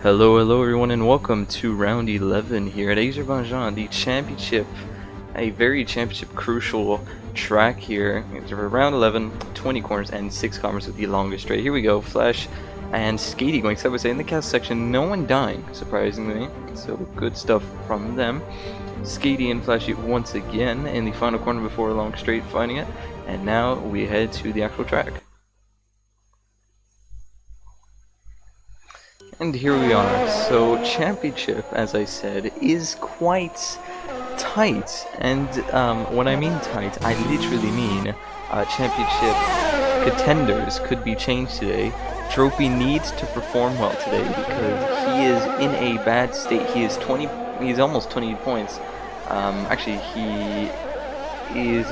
Hello everyone, and welcome to round 11 here at Azerbaijan, the championship, a very championship crucial track here. It's round 11, 20 corners and 6 corners with the longest straight. Here we go, Flash and Skatey going side by side in the cast section, no one dying, surprisingly, so good stuff from them. Skatey and Flashy once again in the final corner before a long straight finding it, and now we head to the actual track. And here we are. So championship, as I said, is quite tight, and when I mean tight, I literally mean championship contenders could be changed today. Dropey needs to perform well today because he is in a bad state. He's almost 20 points. Actually, he's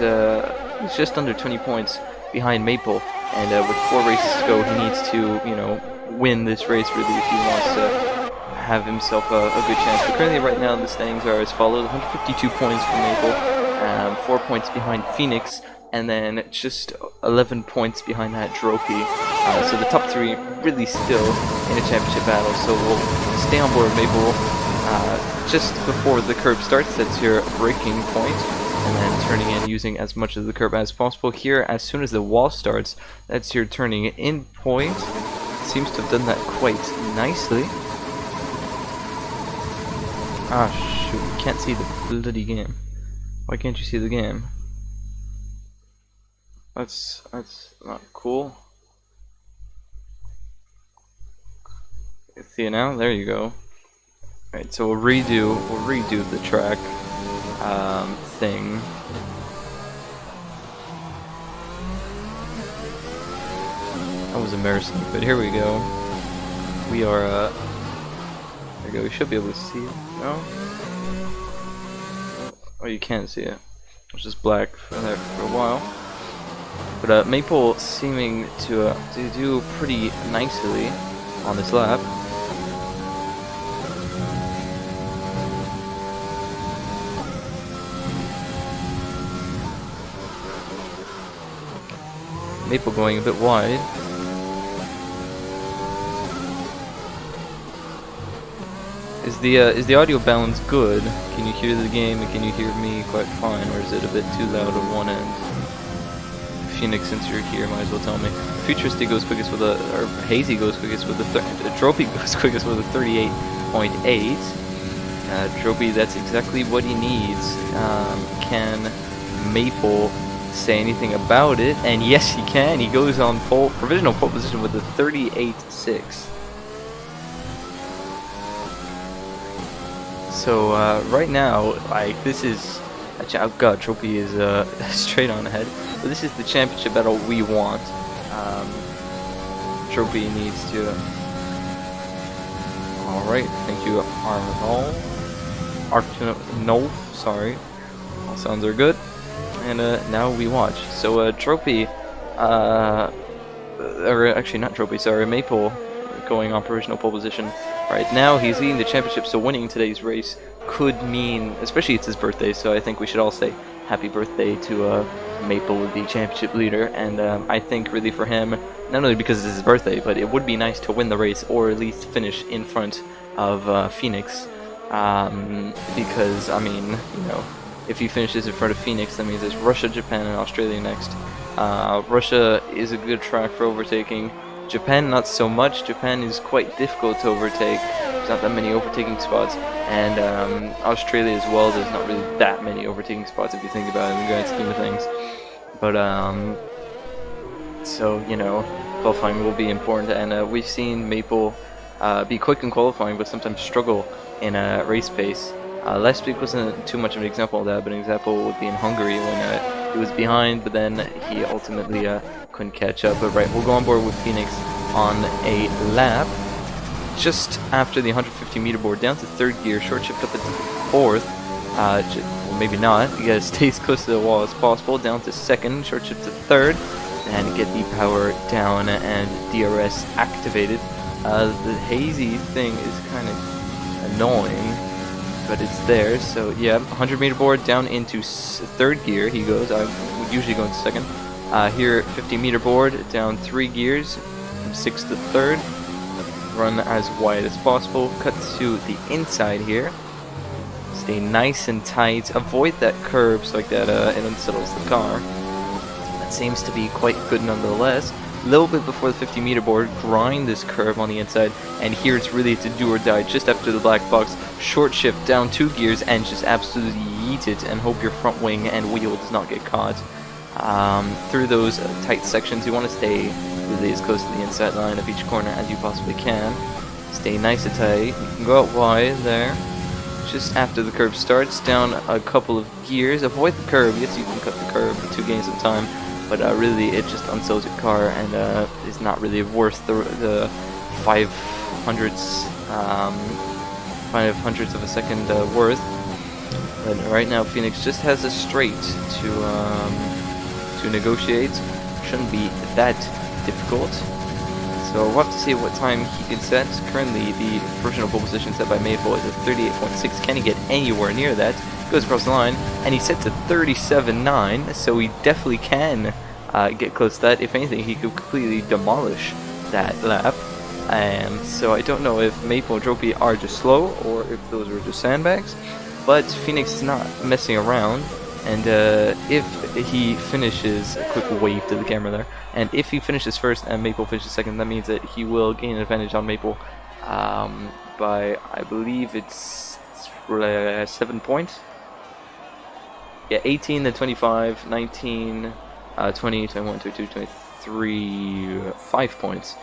just under 20 points behind Maple, and with 4 races to go, he needs to, win this race really if he wants to have himself a good chance. But currently right now the standings are as follows: 152 points for Maple, 4 points behind Phoenix, and then just 11 points behind that Dropey. So the top 3 really still in a championship battle, so we'll stay on board Maple just before the curb starts. That's your braking point, and then turning in using as much of the curb as possible. Here, as soon as the wall starts, that's your turning in point. Seems to have done that quite nicely. Ah shoot, can't see the bloody game. Why can't you see the game? That's not cool. See it now? There you go. Alright, so we'll redo the track thing. That was embarrassing, but here we go. We are we go. You should be able to see it. No? Oh, you can't see it. It's just black for there for a while. But Maple seeming to do pretty nicely on this lap. Maple going a bit wide. Is the audio balance good? Can you hear the game and can you hear me quite fine, or is it a bit too loud on one end? Phoenix, since you're here, might as well tell me. Futuristic goes quickest with a, or Hazy goes quickest with a, Tropy goes quickest with a 38.8. Tropy, that's exactly what he needs. Can Maple say anything about it? And yes, he can. He goes on provisional pole position with a 38.6. So right now, like, this is oh god, Tropy is straight on ahead. But this is the championship battle we want. Tropy needs to. All right, thank you, Arnold. Sorry, all sounds are good. And now we watch. So Tropy, or actually not Tropy, sorry, Maple, going on provisional pole position. Right now he's leading the championship, so winning today's race could mean, especially it's his birthday, so I think we should all say happy birthday to Maple, the championship leader. And I think really for him, not only because it's his birthday, but it would be nice to win the race or at least finish in front of Phoenix, because I mean, you know, if he finishes in front of Phoenix, that means there's Russia, Japan, and Australia next. Russia is a good track for overtaking. Japan, not so much. Japan is quite difficult to overtake. There's not that many overtaking spots. And Australia as well, there's not really that many overtaking spots if you think about it in the grand scheme of things. But, so, you know, qualifying will be important. And we've seen Maple be quick in qualifying, but sometimes struggle in race pace. Last week wasn't too much of an example of that, but an example would be in Hungary when he was behind, but then he ultimately couldn't catch up. But right, we'll go on board with Phoenix on a lap just after the 150 meter board, down to third gear, short shift up into fourth. Well, maybe not. You gotta stay as close to the wall as possible. Down to second, short shift to third, and get the power down and DRS activated. The hazy thing is kind of annoying, but it's there. So yeah, 100 meter board down into third gear he goes. I would usually go into second. Here 50 meter board down 3 gears from 6th to 3rd. Run as wide as possible. Cut to the inside here. Stay nice and tight. Avoid that curve so like that it unsettles the car. That seems to be quite good nonetheless. A little bit before the 50 meter board, grind this curve on the inside, and here it's really to do or die just after the black box. Short shift down 2 gears and just absolutely yeet it and hope your front wing and wheel does not get caught. Through those tight sections, you want to stay really as close to the inside line of each corner as you possibly can. Stay nice and tight. You can go out wide there. Just after the curve starts, down a couple of gears. Avoid the curve. Yes, you can cut the curve in 2 games at a time. But really, it just unsettles your car and is not really worth the 500ths of a second worth. But right now, Phoenix just has a straight to negotiate. Shouldn't be that difficult. So we'll have to see what time he can set. Currently, the provisional pole position set by Maple is at 38.6. Can he get anywhere near that? Goes across the line, and he sets at 37.9, so he definitely can get close to that. If anything, he could completely demolish that lap. And so I don't know if Maple and Tropy are just slow, or if those are just sandbags. But Phoenix is not messing around, and if he finishes, a quick wave to the camera there, and if he finishes first and Maple finishes second, that means that he will gain an advantage on Maple by, I believe it's 7 points. Yeah, 18, then 25, 19, 20, 21, 22, 23, 5 points.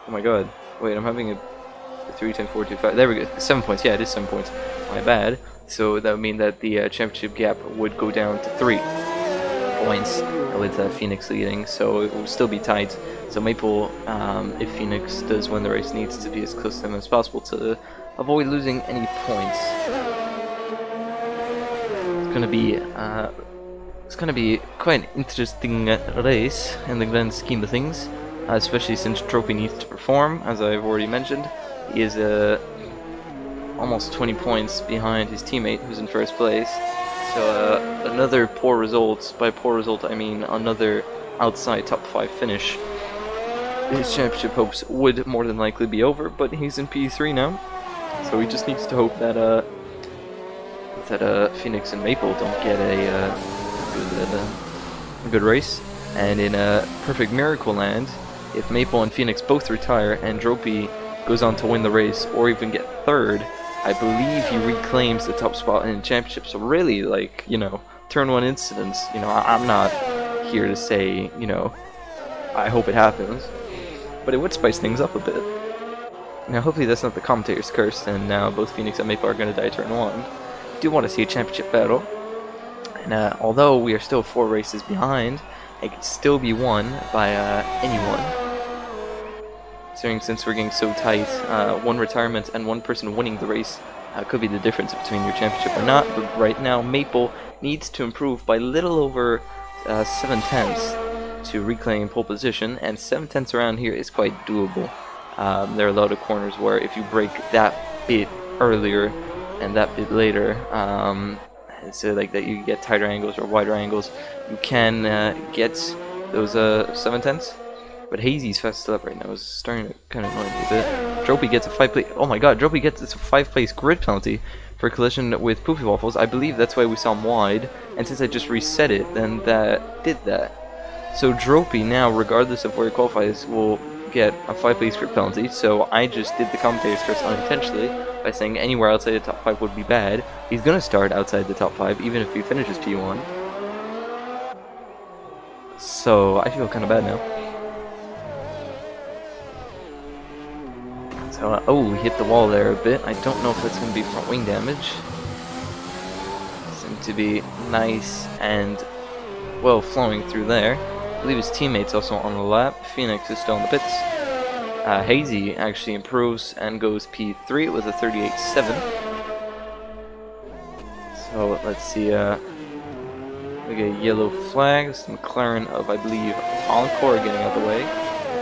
Oh my god. Wait, I'm having a 3, 10, 4, 2, 5. There we go. 7 points. Yeah, it is 7 points. My bad. So that would mean that the championship gap would go down to 3 points with Phoenix leading. So it will still be tight. So Maple, if Phoenix does win the race, needs to be as close to him as possible to avoid losing any points. It's gonna be quite an interesting race in the grand scheme of things, especially since Trophy needs to perform, as I've already mentioned. He is almost 20 points behind his teammate, who's in first place. So another poor result. By poor result, I mean another outside top 5 finish. His championship hopes would more than likely be over, but he's in P3 now, so he just needs to hope that Phoenix and Maple don't get a good race. And in a perfect miracle land, if Maple and Phoenix both retire and Dropey goes on to win the race or even get third, I believe he reclaims the top spot in the championship. So really, like, you know, turn 1 incidents, you know, I'm not here to say, you know, I hope it happens, but it would spice things up a bit. Now hopefully that's not the commentator's curse, and now both Phoenix and Maple are going to die turn 1. I do want to see a championship battle, and although we are still 4 races behind, it could still be won by anyone. Since we're getting so tight, 1 retirement and 1 person winning the race could be the difference between your championship or not. But right now, Maple needs to improve by little over 7/10 to reclaim pole position, and 7/10 around here is quite doable. There are a lot of corners where if you break that bit earlier and that bit later, so like that you get tighter angles or wider angles, you can get those 7/10. But Hazy's fast up right now is starting to kind of annoy me a bit. Dropey gets a 5 place. Oh my god, Dropey gets a 5 place grid penalty for collision with Poofy Waffles. I believe that's why we saw him wide, and since I just reset it, then that did that. So Dropey now, regardless of where he qualifies, will get a 5 place grid penalty. So I just did the commentator's curse unintentionally by saying anywhere outside the top 5 would be bad. He's gonna start outside the top 5 even if he finishes P1. So I feel kind of bad now. So, oh, he hit the wall there a bit. I don't know if that's going to be front wing damage. Seemed to be nice and well flowing through there. I believe his teammate's also on the lap. Phoenix is still in the pits. Hazy actually improves and goes P3 with a 38.7. So let's see. We get a yellow flag. This is McLaren of, I believe, Encore getting out of the way.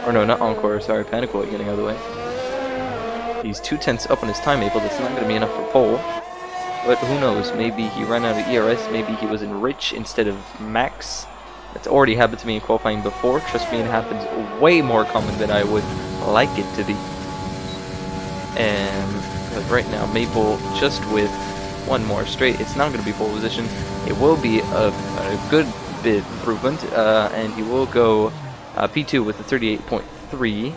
Or no, not Encore. Sorry, Panicoy getting out of the way. He's 2/10 up on his time Maple. That's not going to be enough for pole. But who knows? Maybe he ran out of ERS. Maybe he was in Rich instead of Max. That's already happened to me in qualifying before. Trust me, it happens way more common than I would like it to be. And but right now, Maple just with 1 more straight. It's not going to be pole position. It will be a good bit improvement, and he will go P2 with a 38.3.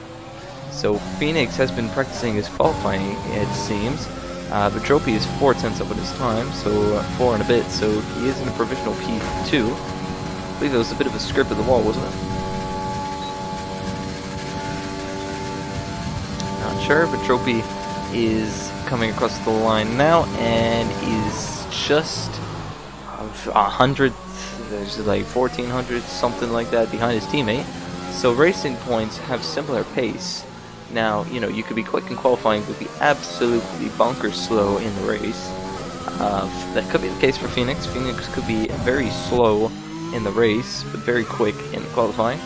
So Phoenix has been practicing his qualifying, it seems, but Dropey is 4/10 up on his time, so 4 and a bit, so he is in a provisional P2. I believe it was a bit of a script of the wall, wasn't it? Not sure, but Dropey is coming across the line now, and is just 100th, there's like 1400, something like that, behind his teammate. So racing points have similar pace. Now, you know, you could be quick in qualifying, but be absolutely bonkers slow in the race. That could be the case for Phoenix. Phoenix could be very slow in the race, but very quick in qualifying.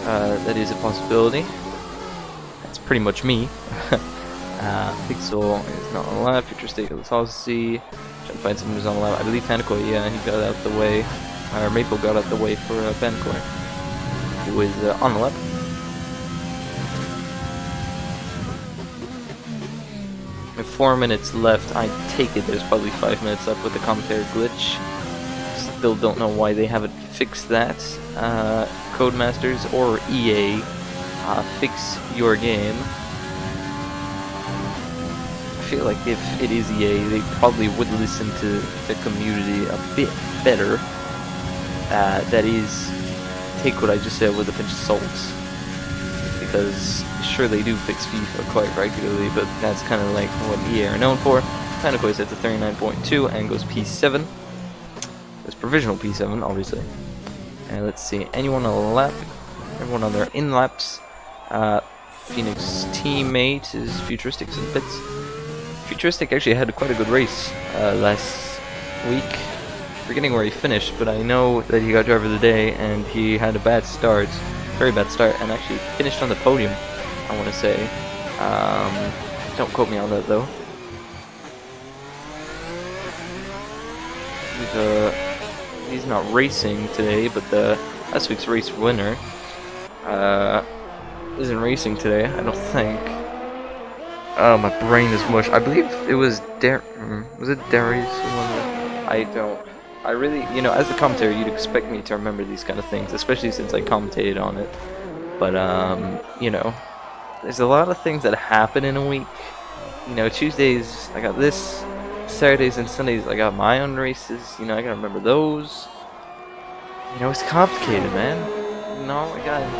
That is a possibility. That's pretty much me. Pixel is not on the lap. Futuristic Policy. Trying to find someone who's on the lap. I believe Panicoy, yeah, he got out the way. Or Maple got out the way for Panicoy, who is on the lap. With 4 minutes left, I take it there's probably 5 minutes left with the commentary glitch. Still don't know why they haven't fixed that. Codemasters or EA, fix your game. I feel like if it is EA, they probably would listen to the community a bit better. That is, take what I just said with a pinch of salt. Because sure they do fix FIFA quite regularly, but that's kind of like what EA are known for. Panicoy is at the 39.2 and goes P7. It's provisional P7, obviously. And let's see, anyone on the lap? Everyone on their in laps. Phoenix teammate is Futuristics in the pits. Futuristic actually had quite a good race last week. Forgetting where he finished, but I know that he got driver of the day and he had a bad start, very bad start, and actually finished on the podium, I want to say. Don't quote me on that though. He's not racing today, but the last week's race winner isn't racing today, I don't think. Oh, my brain is mush. I believe it was was it Darius? I really, you know, as a commentator, you'd expect me to remember these kind of things, especially since I commentated on it. But, you know, there's a lot of things that happen in a week. You know, Tuesdays, I got this. Saturdays and Sundays, I got my own races. You know, I gotta remember those. You know, it's complicated, man. You know,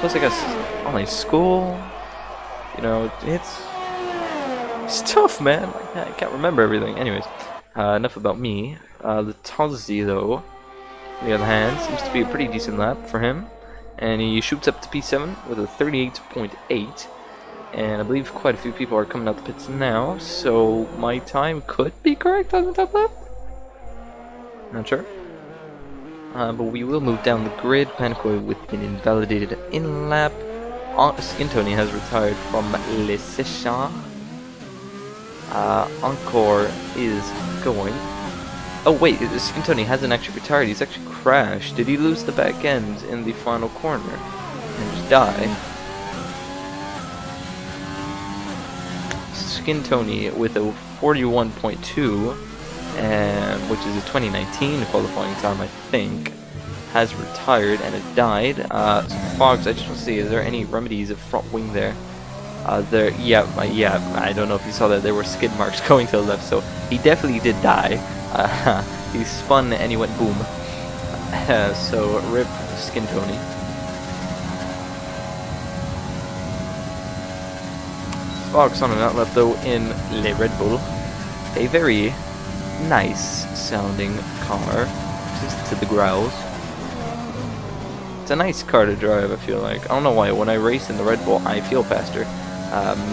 plus I got online school. You know, it's tough, man. I can't remember everything. Anyways, enough about me. The Tozzi, though, on the other hand, seems to be a pretty decent lap for him. And he shoots up to P7 with a 38.8. And I believe quite a few people are coming out the pits now, so my time could be correct on the top lap. Not sure. But we will move down the grid. Pankoi with an invalidated in lap. Skintoni has retired from Le Session. Encore is going. Oh wait, Skintoni hasn't actually retired, he's actually crashed. Did he lose the back end in the final corner and just die? Skintoni with a 41.2, which is a 2019 qualifying time, I think, has retired and it died. So Fox, I just want to see, is there any remedies of front wing there? Yeah, I don't know if you saw that, there were skid marks going to the left, so he definitely did die. He spun and he went boom. So rip Skintoni. Fox on an outlap though in Le Red Bull. A very nice sounding car. Just to the growls. It's a nice car to drive, I feel like. I don't know why, when I race in the Red Bull, I feel faster.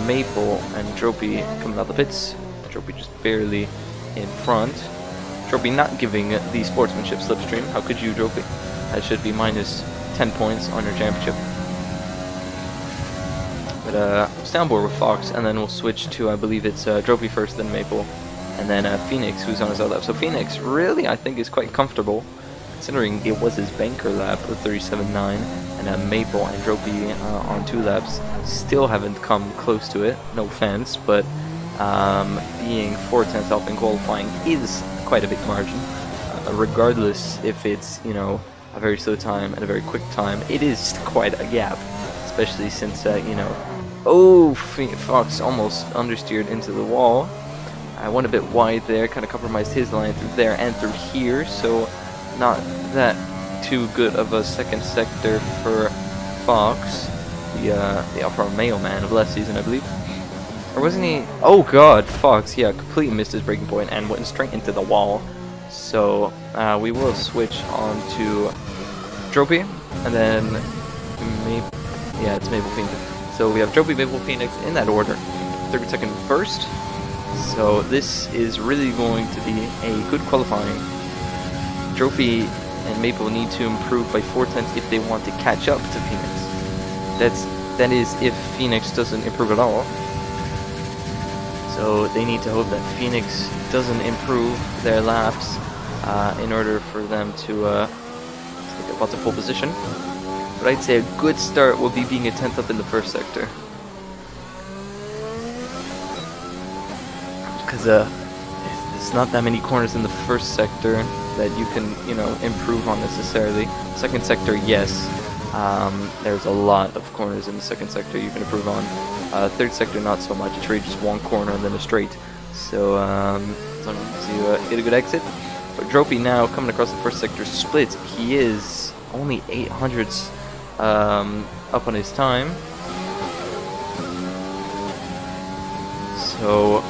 Maple and Tropy coming out the pits. Tropy just barely in front. Tropy not giving the sportsmanship slipstream. How could you, Tropy? That should be minus 10 points on your championship. But soundboard with Fox, and then we'll switch to, I believe it's Tropy first, then Maple, and then Phoenix, who's on his other lap. So Phoenix really, I think, is quite comfortable, considering it was his banker lap of 37.9, and Maple and Tropy on 2 laps still haven't come close to it. No offense, but being 4/10 off in qualifying is quite a big margin. Regardless if it's, you know, a very slow time and a very quick time, it is quite a gap, especially since, you know, oh, Fox almost understeered into the wall. I went a bit wide there, kind of compromised his line through there and through here, so not that too good of a second sector for Fox, the Alfa Romeo man of last season, I believe. Or wasn't he? Oh god, Fox, yeah, completely missed his braking point and went straight into the wall. So we will switch on to Tropy, and then yeah, it's Maple Phoenix. So we have Tropy, Maple Phoenix in that order. 32nd first. So this is really going to be a good qualifying. Tropy and Maple need to improve by 4/10 if they want to catch up to Phoenix. That is if Phoenix doesn't improve at all. So they need to hope that Phoenix doesn't improve their laps in order for them to take up to pole position. But I'd say a good start will be being a 10th up in the first sector. Because there's not that many corners in the first sector that you can, you know, improve on necessarily. Second sector, yes. There's a lot of corners in the second sector you can improve on. Third sector, not so much. It's really just one corner and then a straight. So, as long as you get a good exit. But Tropy now coming across the first sector split. He is only 800ths up on his time. So,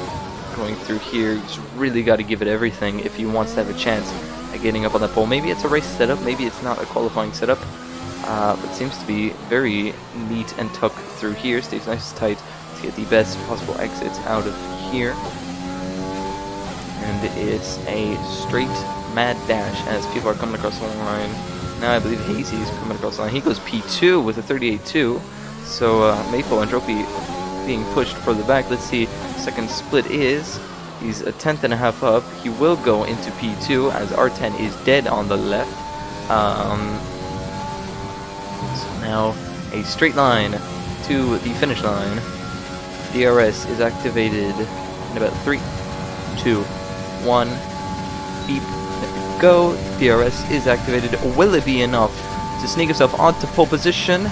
going through here, he's really got to give it everything if he wants to have a chance at getting up on that pole. Maybe it's a race setup, maybe it's not a qualifying setup. But seems to be very neat and tucked through here. Stays nice and tight to get the best possible exits out of here. and it's a straight mad dash as people are coming across the line. Now I believe Hazy is coming across the line. He goes P2 with a 38.2. So Maple and Trophy being pushed for the back. Let's see, second split is, he's a tenth and a half up. He will go into P2 as R10 is dead on the left. So now a straight line to the finish line. DRS is activated in about 3, 2, 1. Beep. There we go. DRS is activated. Will it be enough to sneak himself onto pole position?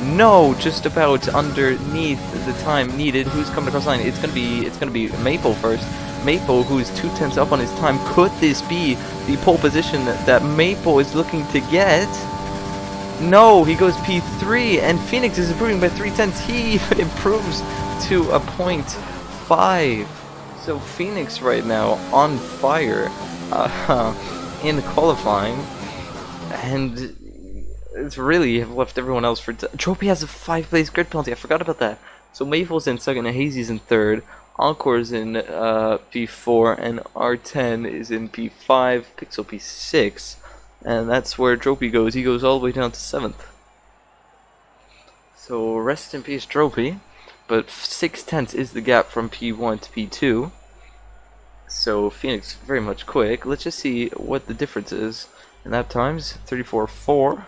No, just about underneath the time needed. Who's coming across the line? It's gonna be Maple first. Maple, who's 2/10 up on his time. Could this be the pole position that Maple is looking to get? No, he goes P3, and Phoenix is improving by 3/10. He even improves to a 0.5. So Phoenix right now on fire in qualifying, and it's really left everyone else for. Trophy has a 5-place grid penalty. I forgot about that. So Maple's in second, and Hazy's in third. Encore's in P4, and R10 is in P5. Pixel P6, and that's where Trophy goes. He goes all the way down to 7th. So rest in peace, Trophy. But 6/10 is the gap from P1 to P2. So Phoenix very much quick. Let's just see what the difference is in lap times. 34.4.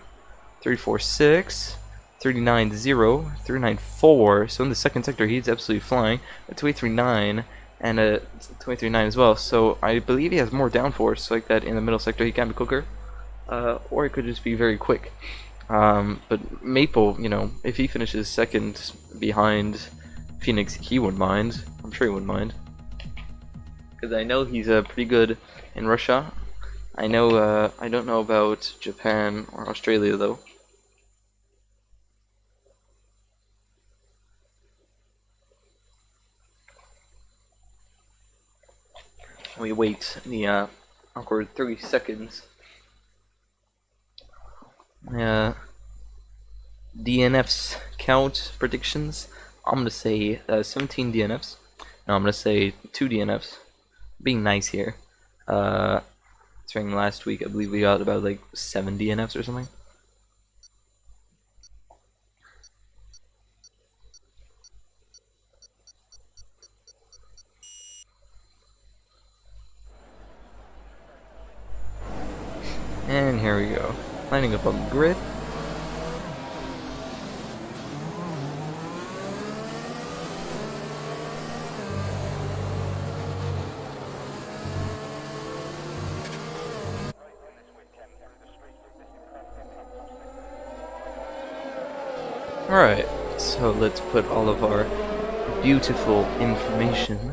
34.6, 39.0, 39.4. So in the second sector, he's absolutely flying. A 23.9 and a 23.9 as well. So I believe he has more downforce like that in the middle sector. He can be quicker, or it could just be very quick. But Maple, you know, if he finishes second behind Phoenix, he wouldn't mind. I'm sure he wouldn't mind, because I know he's pretty good in Russia. I know. I don't know about Japan or Australia though. We wait the awkward 30 seconds. DNFs count predictions. I'm gonna say 17 DNFs. No, I'm gonna say 2 DNFs. Being nice here. During last week, I believe we got about like 7 DNFs or something. And here we go. Lining up on the grid. Alright, so let's put all of our beautiful information.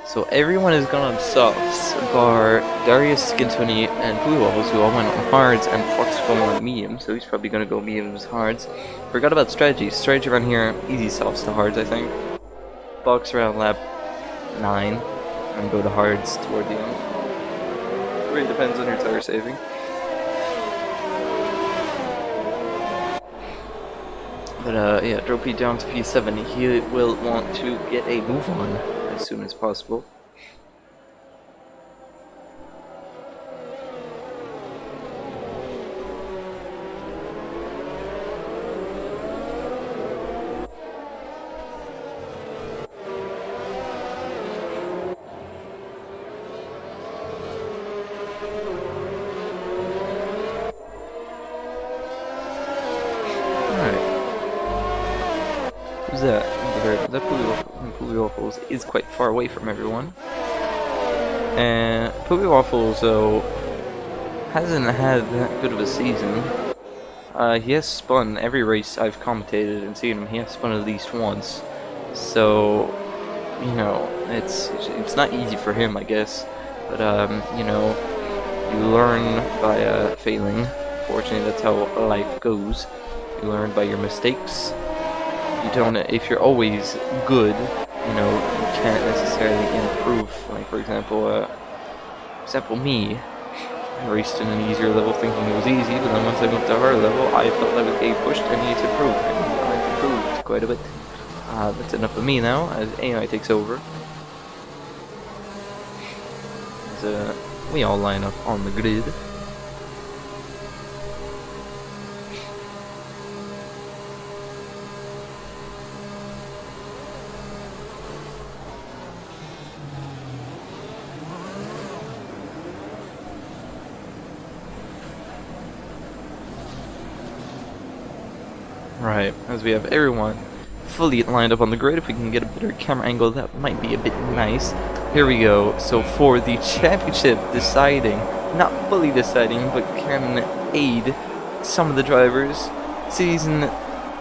So everyone has gone on softs, bar Darius, Skintoni, and Blue Waffles, who all went on hards, and Fox going on medium, so he's probably going to go mediums hards. Forgot about strategy. Strategy around here, easy softs to hards, I think. Box around lap 9, and go to hards toward the end. It really depends on your tire saving. But yeah, Dropey down to P7. He will want to get a move on as soon as possible. Who's that? That Poopy Waffles is quite far away from everyone. And Poopy Waffles, though, hasn't had that good of a season. He has spun every race I've commentated and seen him. He has spun at least once. So, you know, it's not easy for him, I guess. But, you know, you learn by failing. Fortunately, that's how life goes. You learn by your mistakes. You don't, if you're always good, you know, you can't necessarily improve. Like, for example, me, I raced in an easier level thinking it was easy, but then once I moved to a harder level, I felt I was getting pushed and needed to improve, and I've improved quite a bit. That's enough of me now, as AI takes over. we all line up on the grid. Right, as we have everyone fully lined up on the grid. If we can get a better camera angle, that might be a bit nice. Here we go. So for the championship deciding, not fully deciding, but can aid some of the drivers. Season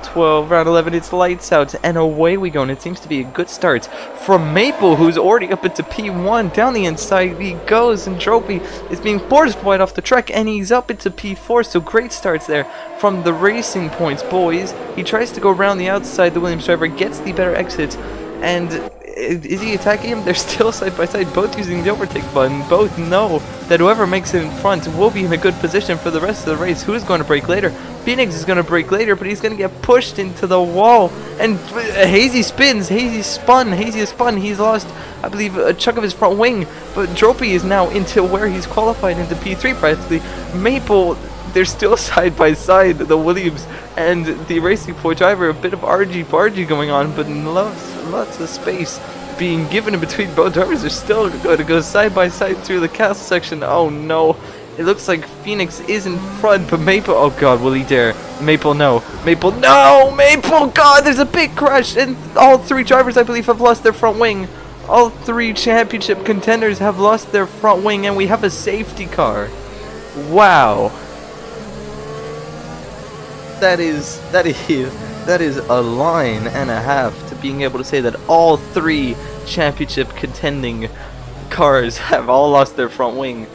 12, round 11, it's lights out, and away we go, and it seems to be a good start from Maple, who's already up into P1. Down the inside he goes, and Trophy is being forced wide off the track, and he's up into P4, so great starts there from the Racing Points boys. He tries to go around the outside, the Williams driver gets the better exit, and is he attacking him? They're still side by side, both using the overtake button. Both know that whoever makes it in front will be in a good position for the rest of the race. Who's going to break later? Phoenix is going to break later, but he's going to get pushed into the wall. And Hazy spins. Hazy has spun. He's lost, I believe, a chunk of his front wing. But Trophy is now into where he's qualified into P3 practically. Maple, they're still side by side, the Williams and the Racing Point driver. A bit of argy-bargy going on, but lots of space being given in between both drivers. They're still going to go side by side through the castle section. Oh no. It looks like Phoenix is in front, but Maple, oh god, will he dare? Maple, no. Maple, no! Maple, god, there's a big crash, and all three drivers, I believe, have lost their front wing. All three championship contenders have lost their front wing, and we have a safety car. Wow. That is a line and a half to being able to say that all three championship contending cars have all lost their front wing.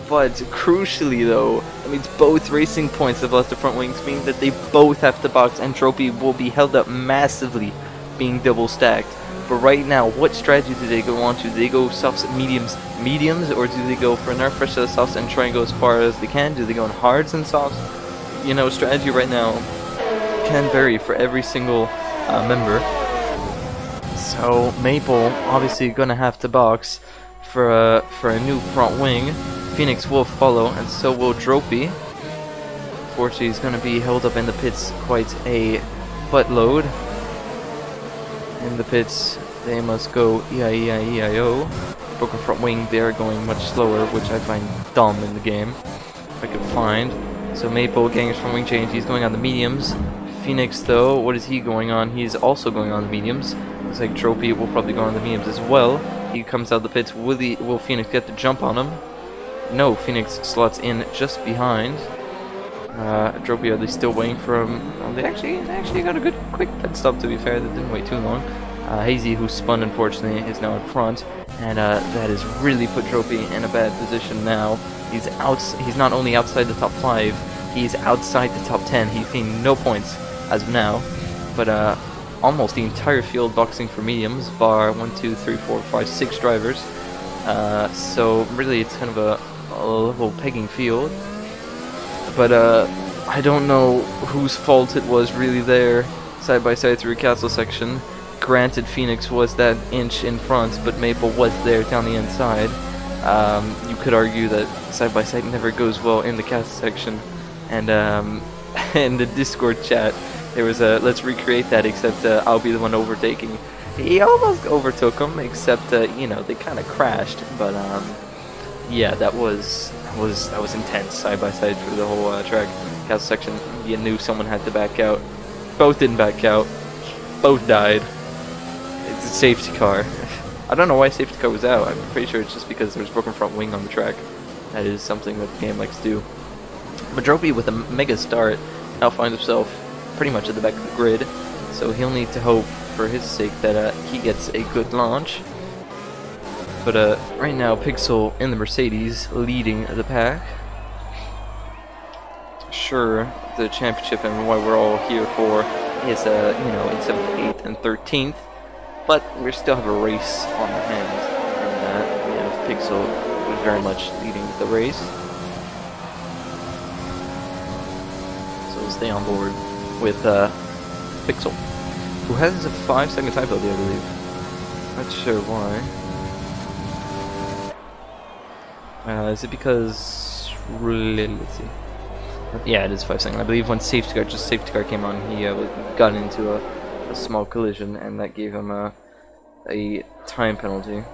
But crucially though, that means both Racing Points have lost their front wings, meaning that they both have to box, and Trophy will be held up massively being double stacked. But right now, what strategy do they go on to? Do they go softs, mediums, or do they go for an air fresh set of softs and try and go as far as they can? Do they go on hards and softs? You know, strategy right now can vary for every single member. So Maple obviously gonna have to box for a new front wing. Phoenix will follow, and so will Trophy. Fortunately, he's gonna be held up in the pits quite a buttload. In the pits, they must go E-I-E-I-E-I-O. Broken front wing, they're going much slower, which I find dumb in the game, if I can find. So Maple getting his front wing change, he's going on the mediums. Phoenix though, what is he going on? He's also going on the mediums. Looks like Trophy will probably go on the mediums as well. He comes out the pits. Will Phoenix get the jump on him? No, Phoenix slots in just behind. Trophy, are they still waiting for him? Oh, they actually got a good quick pit stop, to be fair. That didn't wait too long. Hazy, who spun unfortunately, is now in front, and that has really put Trophy in a bad position now. He's not only outside the top 5, he's outside the top 10. He's seen no points as of now, but almost the entire field boxing for mediums, bar 1, 2, 3, 4, 5, 6 drivers. So really, it's kind of a level pegging field. But I don't know whose fault it was really there, side by side through a castle section. Granted, Phoenix was that inch in front, but Maple was there down the inside. You could argue that side by side never goes well in the castle section, and in the Discord chat there was a let's recreate that, except I'll be the one overtaking. He almost overtook him, except you know, they kind of crashed. But yeah, that was intense, side by side through the whole track castle section. You knew someone had to back out. Both didn't back out. Both died. It's a safety car. I don't know why safety car was out. I'm pretty sure it's just because there was broken front wing on the track. That is something that the game likes to do. But Trophy, with a mega start, now finds himself pretty much at the back of the grid. So he'll need to hope, for his sake, that he gets a good launch. But right now, Pixel in the Mercedes leading the pack. Sure, the championship and what we're all here for is you know, in 7th, 8th, and 13th. But we still have a race on our hands, and you know, Pixel was very much leading the race. So we'll stay on board with Pixel, who has a 5-second time penalty, I believe. Not sure why. Is it because... Let's see. Yeah, it is 5 seconds. I believe when safety car came on, he got into a small collision, and that gave him a time penalty.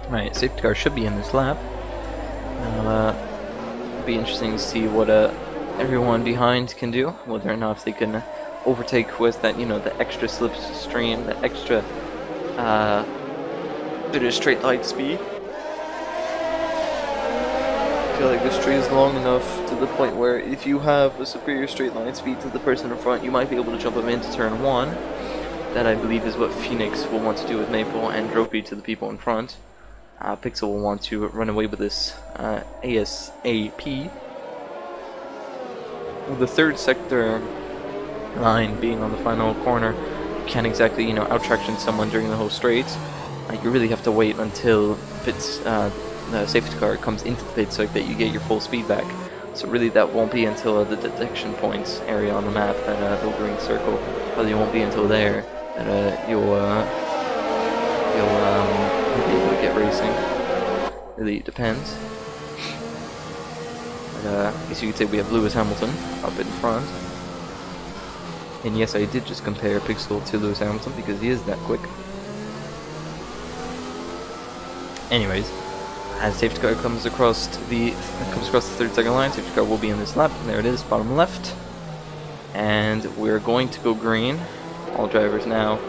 Right, safety car should be in this lap. It'll be interesting to see what everyone behind can do, whether or not if they can overtake with that, you know, the extra slipstream, the extra bit of straight line speed. I feel like the straight is long enough to the point where if you have a superior straight line speed to the person in front, you might be able to jump them into turn 1. That, I believe, is what Phoenix will want to do with Maple, and Dropey to the people in front. Pixel will want to run away with this ASAP. With the third sector line being on the final corner, you can't exactly, you know, out-traction someone during the whole straight. You really have to wait until the safety car comes into the pit so that you get your full speed back. So really that won't be until the detection points area on the map, that little green circle. Probably won't be until there that you'll be able to get racing. Really, it depends. But, I guess you could say we have Lewis Hamilton up in front. And yes, I did just compare Pixel to Lewis Hamilton because he is that quick. Anyways, as safety car comes across the 30-second line, safety car will be in this lap. There it is, bottom left. And we're going to go green. All drivers now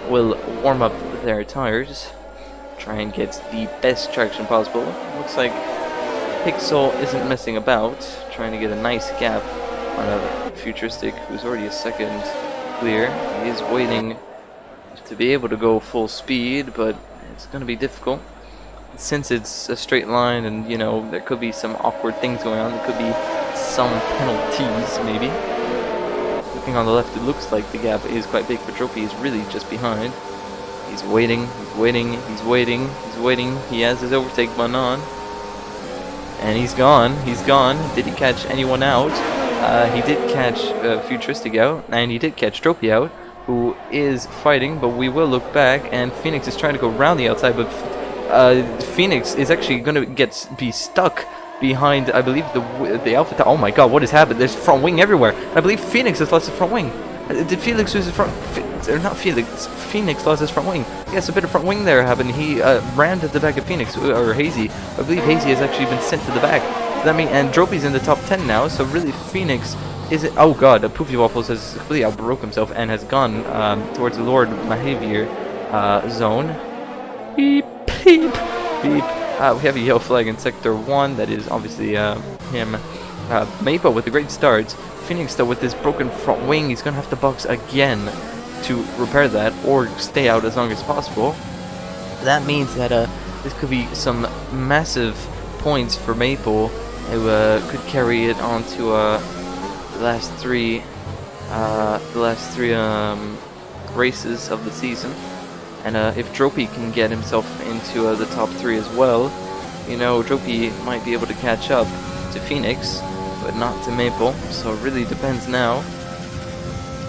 will warm up their tires, try and get the best traction possible. Looks like Pixel isn't messing about, trying to get a nice gap on a Futuristic who's already a second clear. He is waiting to be able to go full speed, but it's going to be difficult. Since it's a straight line and, you know, there could be some awkward things going on, there could be some penalties, maybe. Looking on the left, it looks like the gap is quite big, but Dropey is really just behind. He's waiting, he's waiting, he's waiting, he's waiting. He has his overtake button on. And he's gone, he's gone. Did he catch anyone out? He did catch Futuristic out, and he did catch Dropey out, who is fighting, but we will look back, and Phoenix is trying to go around the outside, but Phoenix is actually going to be stuck behind, I believe, the Alpha. Oh my god, what has happened? There's front wing everywhere. I believe Phoenix has lost his front wing. Did Felix lose his front... Or not Felix. Phoenix lost his front wing. Yes, a bit of front wing there happened. He ran to the back of Phoenix, or Hazy. I believe Hazy has actually been sent to the back. That means, and Dropey's in the top 10 now, so really Phoenix is... Oh god, Poofy Waffles has completely outbroke himself and has gone towards the Lord Mahavir zone. Beep, beep, beep. We have a yellow flag in Sector 1. That is obviously him. Maple with a great start. Phoenix, though, with this broken front wing, he's going to have to box again to repair that or stay out as long as possible. That means that this could be some massive points for Maple, who could carry it on to the last three races of the season. And if Dropey can get himself into the top 3 as well, you know, Dropey might be able to catch up to Phoenix, but not to Maple, so it really depends now.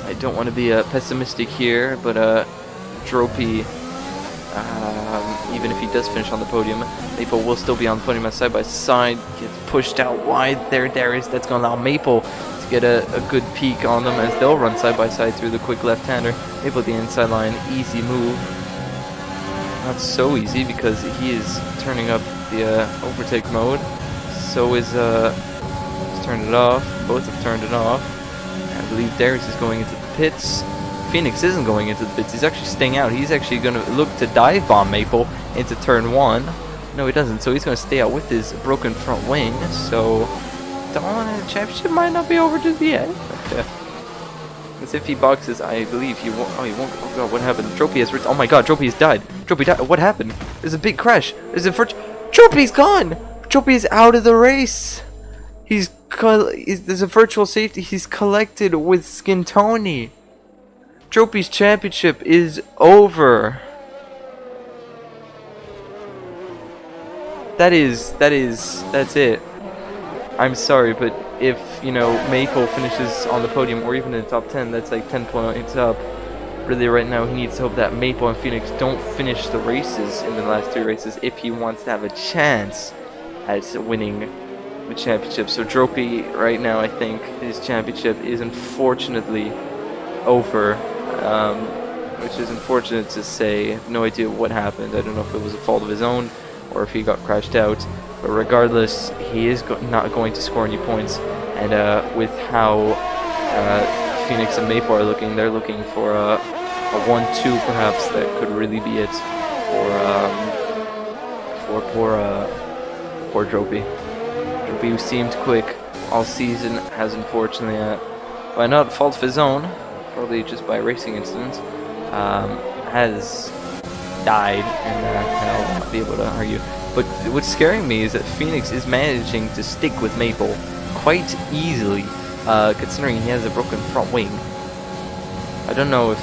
I don't want to be pessimistic here, but Dropey, even if he does finish on the podium, Maple will still be on the podium side by side. Gets pushed out wide. There is. That's going to allow Maple to get a good peek on them as they'll run side by side through the quick left-hander. Maple at the inside line, easy move. Not so easy because he is turning up the overtake mode. So is he's turned it off. Both have turned it off. I believe Darius is going into the pits. Phoenix isn't going into the pits. He's actually staying out. He's actually going to look to dive bomb Maple into turn 1. No, he doesn't. So he's going to stay out with his broken front wing. So the championship might not be over just yet. As if he boxes, I believe he won't. Oh, he won't. Oh god, what happened? Dropey has. Oh my god, Dropey has died. Dropey died. What happened? There's a big crash. There's a Dropey's gone. Dropey is out of the race. There's a virtual safety. He's collected with Skin Tony. Dropey's championship is over. that's it. I'm sorry, but if, you know, Maple finishes on the podium or even in the top 10, that's like 10 points up. Really, right now, he needs to hope that Maple and Phoenix don't finish the races in the last 3 races if he wants to have a chance at winning the championship. So Dropey, right now, I think his championship is unfortunately over, which is unfortunate to say. I have no idea what happened. I don't know if it was a fault of his own or if he got crashed out. But regardless, he is not going to score any points. And with how Phoenix and Maple are looking, they're looking for a 1-2 perhaps. That could really be it for poor Dropey. Dropey, who seemed quick all season, has unfortunately, by not fault of his own, probably just by a racing incident, has died, and I'll not be able to argue. But what's scaring me is that Phoenix is managing to stick with Maple quite easily, considering he has a broken front wing. I don't know if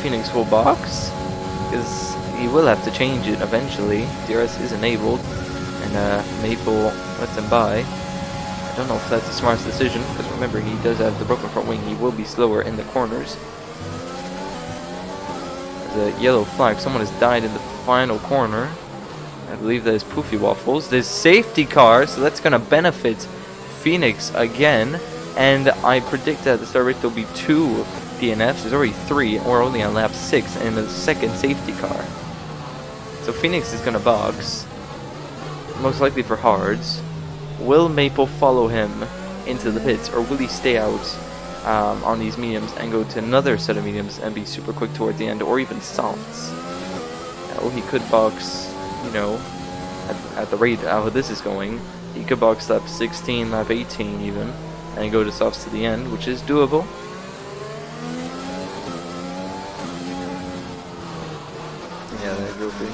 Phoenix will box, because he will have to change it eventually. DRS is enabled, and Maple lets him by. I don't know if that's the smartest decision, because remember, he does have the broken front wing. He will be slower in the corners. There's a yellow flag. Someone has died in the final corner. I believe that is Poofy Waffles. There's safety car, so that's going to benefit Phoenix again. And I predict that at the start rate there'll be 2 DNFs. There's already 3. We're only on lap 6, and a second safety car. So Phoenix is going to box, most likely for hards. Will Maple follow him into the pits, or will he stay out on these mediums and go to another set of mediums and be super quick toward the end, or even softs? Now, he could box, you know, at the rate how this is going. He could box lap 16, lap 18 even, and go to softs to the end, which is doable. Yeah, that Dropey.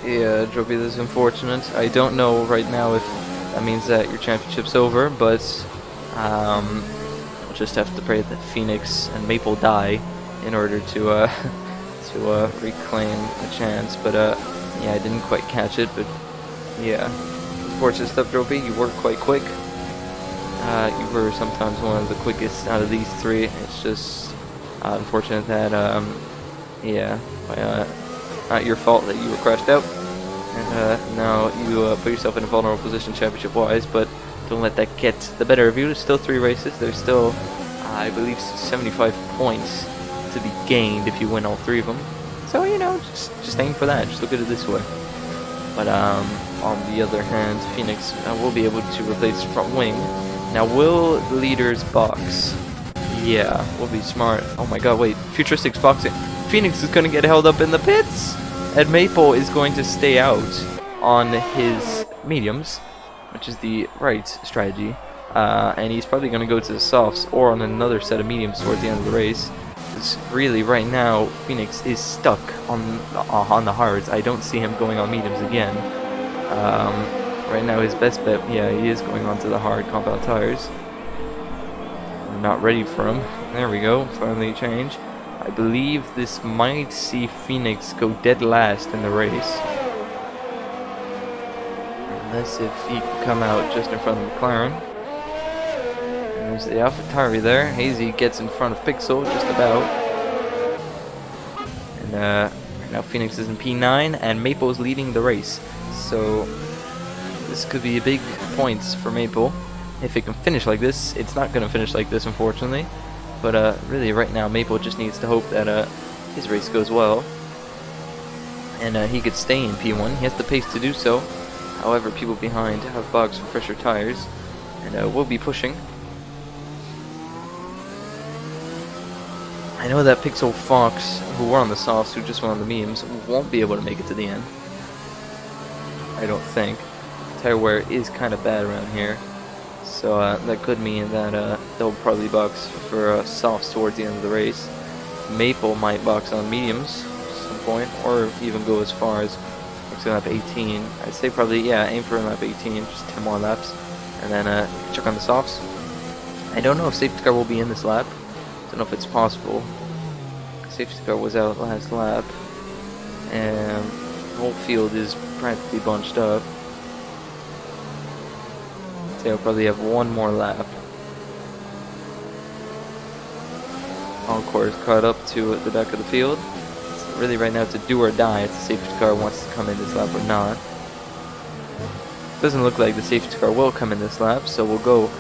Yeah, Dropey, this is unfortunate. I don't know right now if that means that your championship's over, but we'll just have to pray that Phoenix and Maple die in order to reclaim a chance. But yeah, I didn't quite catch it, but yeah, unfortunate stuff, Dropey. You were quite quick. You were sometimes one of the quickest out of these 3. It's just unfortunate that yeah, not your fault that you were crashed out, and now you put yourself in a vulnerable position championship-wise. But don't let that get the better of you. There's still 3 races. There's still, I believe, 75 points to be gained if you win all 3 of them. So, you know, just aim for that. Just look at it this way. But on the other hand, Phoenix will be able to replace front wing. Now, will the leaders box? Yeah, we'll be smart. Oh my god, wait. Futuristics boxing. Phoenix is going to get held up in the pits, and Maple is going to stay out on his mediums, which is the right strategy. And he's probably going to go to the softs or on another set of mediums towards the end of the race. Because really, right now, Phoenix is stuck on the hards. I don't see him going on mediums again. Right now, his best bet, yeah, he is going on to the hard compound tires. I'm not ready for him. There we go, finally change. I believe this might see Phoenix go dead last in the race. Unless if he can come out just in front of McLaren. And there's the AlphaTauri there. Hazy gets in front of Pixel, just about. And right now Phoenix is in P9, and Maple is leading the race. So this could be a big points for Maple. If it can finish like this, it's not going to finish like this, unfortunately. But really, right now, Maple just needs to hope that his race goes well, and he could stay in P1. He has the pace to do so. However, people behind have boxed for fresher tires, and will be pushing. I know that Pixel Fox, who were on the softs, who just went on the mediums, won't be able to make it to the end. I don't think. Tire wear is kind of bad around here. So that could mean that they'll probably box for softs towards the end of the race. Maple might box on mediums at some point, or even go as far as lap 18. I'd say probably, yeah, aim for lap 18, just 10 more laps, and then check on the softs. I don't know if safety car will be in this lap. Don't know if it's possible. Safety car was out last lap, and whole field is practically bunched up. So I'll probably have one more lap. All cars caught up to the back of the field. So really right now it's a do or die if the safety car wants to come in this lap or not. Doesn't look like the safety car will come in this lap, so we'll go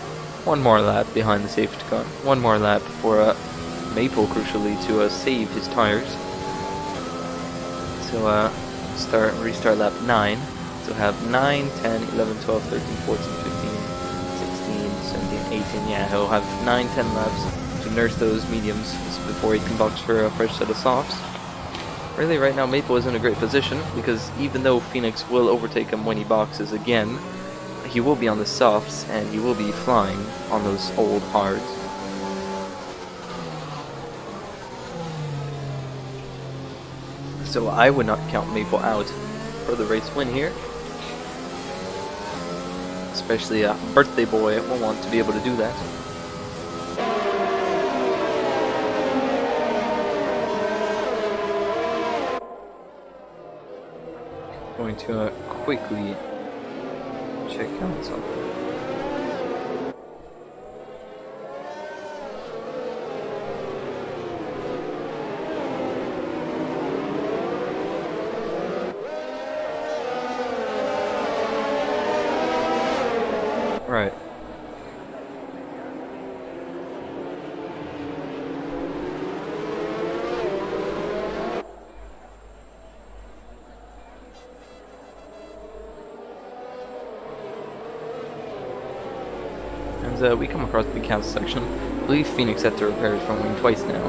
one more lap behind the safety car. One more lap for Maple, crucially, to save his tires. So restart lap 9. So have 9, 10, 11, 12, 13, 14, 15, 16, 17, 18. Yeah, he'll have 9, 10 laps to nurse those mediums before he can box for a fresh set of softs. Really, right now, Maple is in a great position because even though Phoenix will overtake him when he boxes again, he will be on the softs and he will be flying on those old hards. So I would not count Maple out for the race win here. Especially a birthday boy will want to be able to do that. Going to quickly check out something. Right. And we come across the council section. I believe Phoenix had to repair his front wing twice now.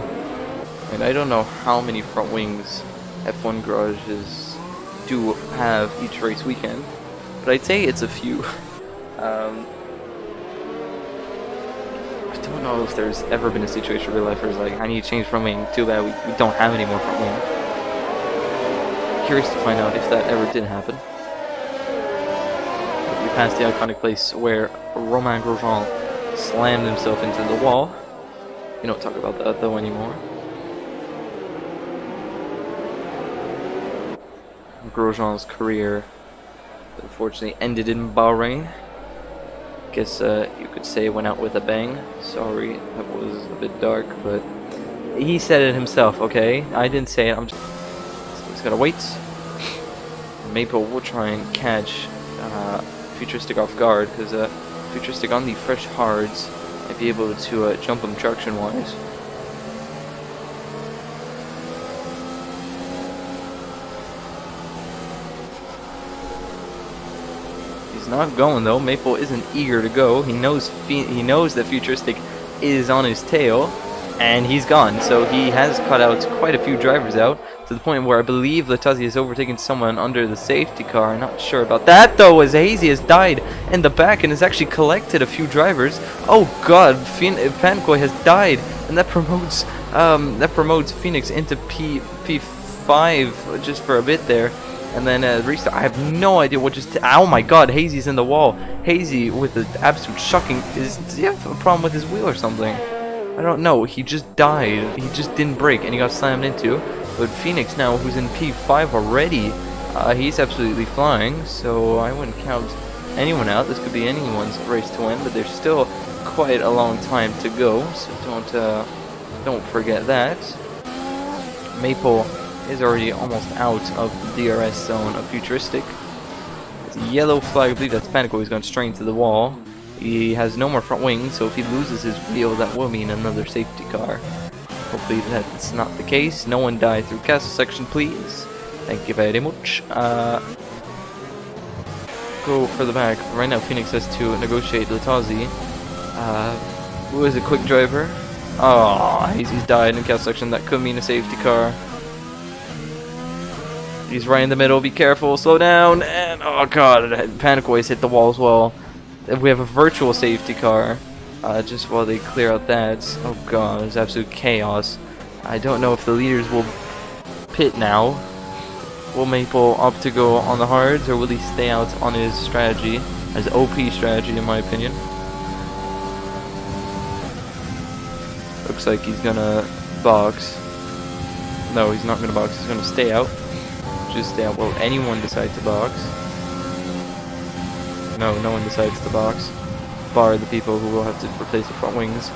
And I don't know how many front wings F1 garages do have each race weekend, but I'd say it's a few. I don't know if there's ever been a situation in real life where it's like, I need to change front wing, too bad we don't have any more front wing. Curious to find out if that ever did happen. We passed the iconic place where Romain Grosjean slammed himself into the wall. We don't talk about that though anymore. Grosjean's career unfortunately ended in Bahrain. Guess you could say it went out with a bang. Sorry, that was a bit dark, but he said it himself, okay? I didn't say it, I'm just gotta wait. Maple will try and catch Futuristic off guard, because Futuristic on the fresh hards might be able to jump him traction-wise. Not going though. Maple isn't eager to go. He knows that Futuristic is on his tail, and he's gone. So he has cut out quite a few drivers out to the point where I believe Latazzi has overtaken someone under the safety car. Not sure about that though, as Hazy has died in the back and has actually collected a few drivers. Oh God, Pankoi has died, and that promotes Phoenix into P5 just for a bit there. And then restart. I have no idea what just. Oh my God! Hazy's in the wall. Hazy with the absolute shocking. Does he have a problem with his wheel or something? I don't know. He just died. He just didn't brake and he got slammed into. But Phoenix now, who's in P5 already, he's absolutely flying. So I wouldn't count anyone out. This could be anyone's race to win, but there's still quite a long time to go. So don't forget that. Maple is already almost out of the DRS zone of Futuristic. It's a yellow flag. I believe that's Panico. He's going straight into the wall. He has no more front wing, so if he loses his wheel, that will mean another safety car. Hopefully that's not the case. No one die through castle section, please. Thank you very much. Go for the back. Right now, Phoenix has to negotiate Latazzi. Who is a quick driver? Oh, he's died in castle section. That could mean a safety car. He's right in the middle. Be careful. Slow down. And oh God, Panic Ways hit the wall as well. We have a virtual safety car. Just while they clear out that. Oh God, there's absolute chaos. I don't know if the leaders will pit now. Will Maple opt to go on the hards, or will he stay out on his strategy, his OP strategy, in my opinion? Looks like he's gonna box. No, he's not gonna box. He's gonna stay out. just, will anyone decide to box? No, no one decides to box, bar the people who will have to replace the front wings.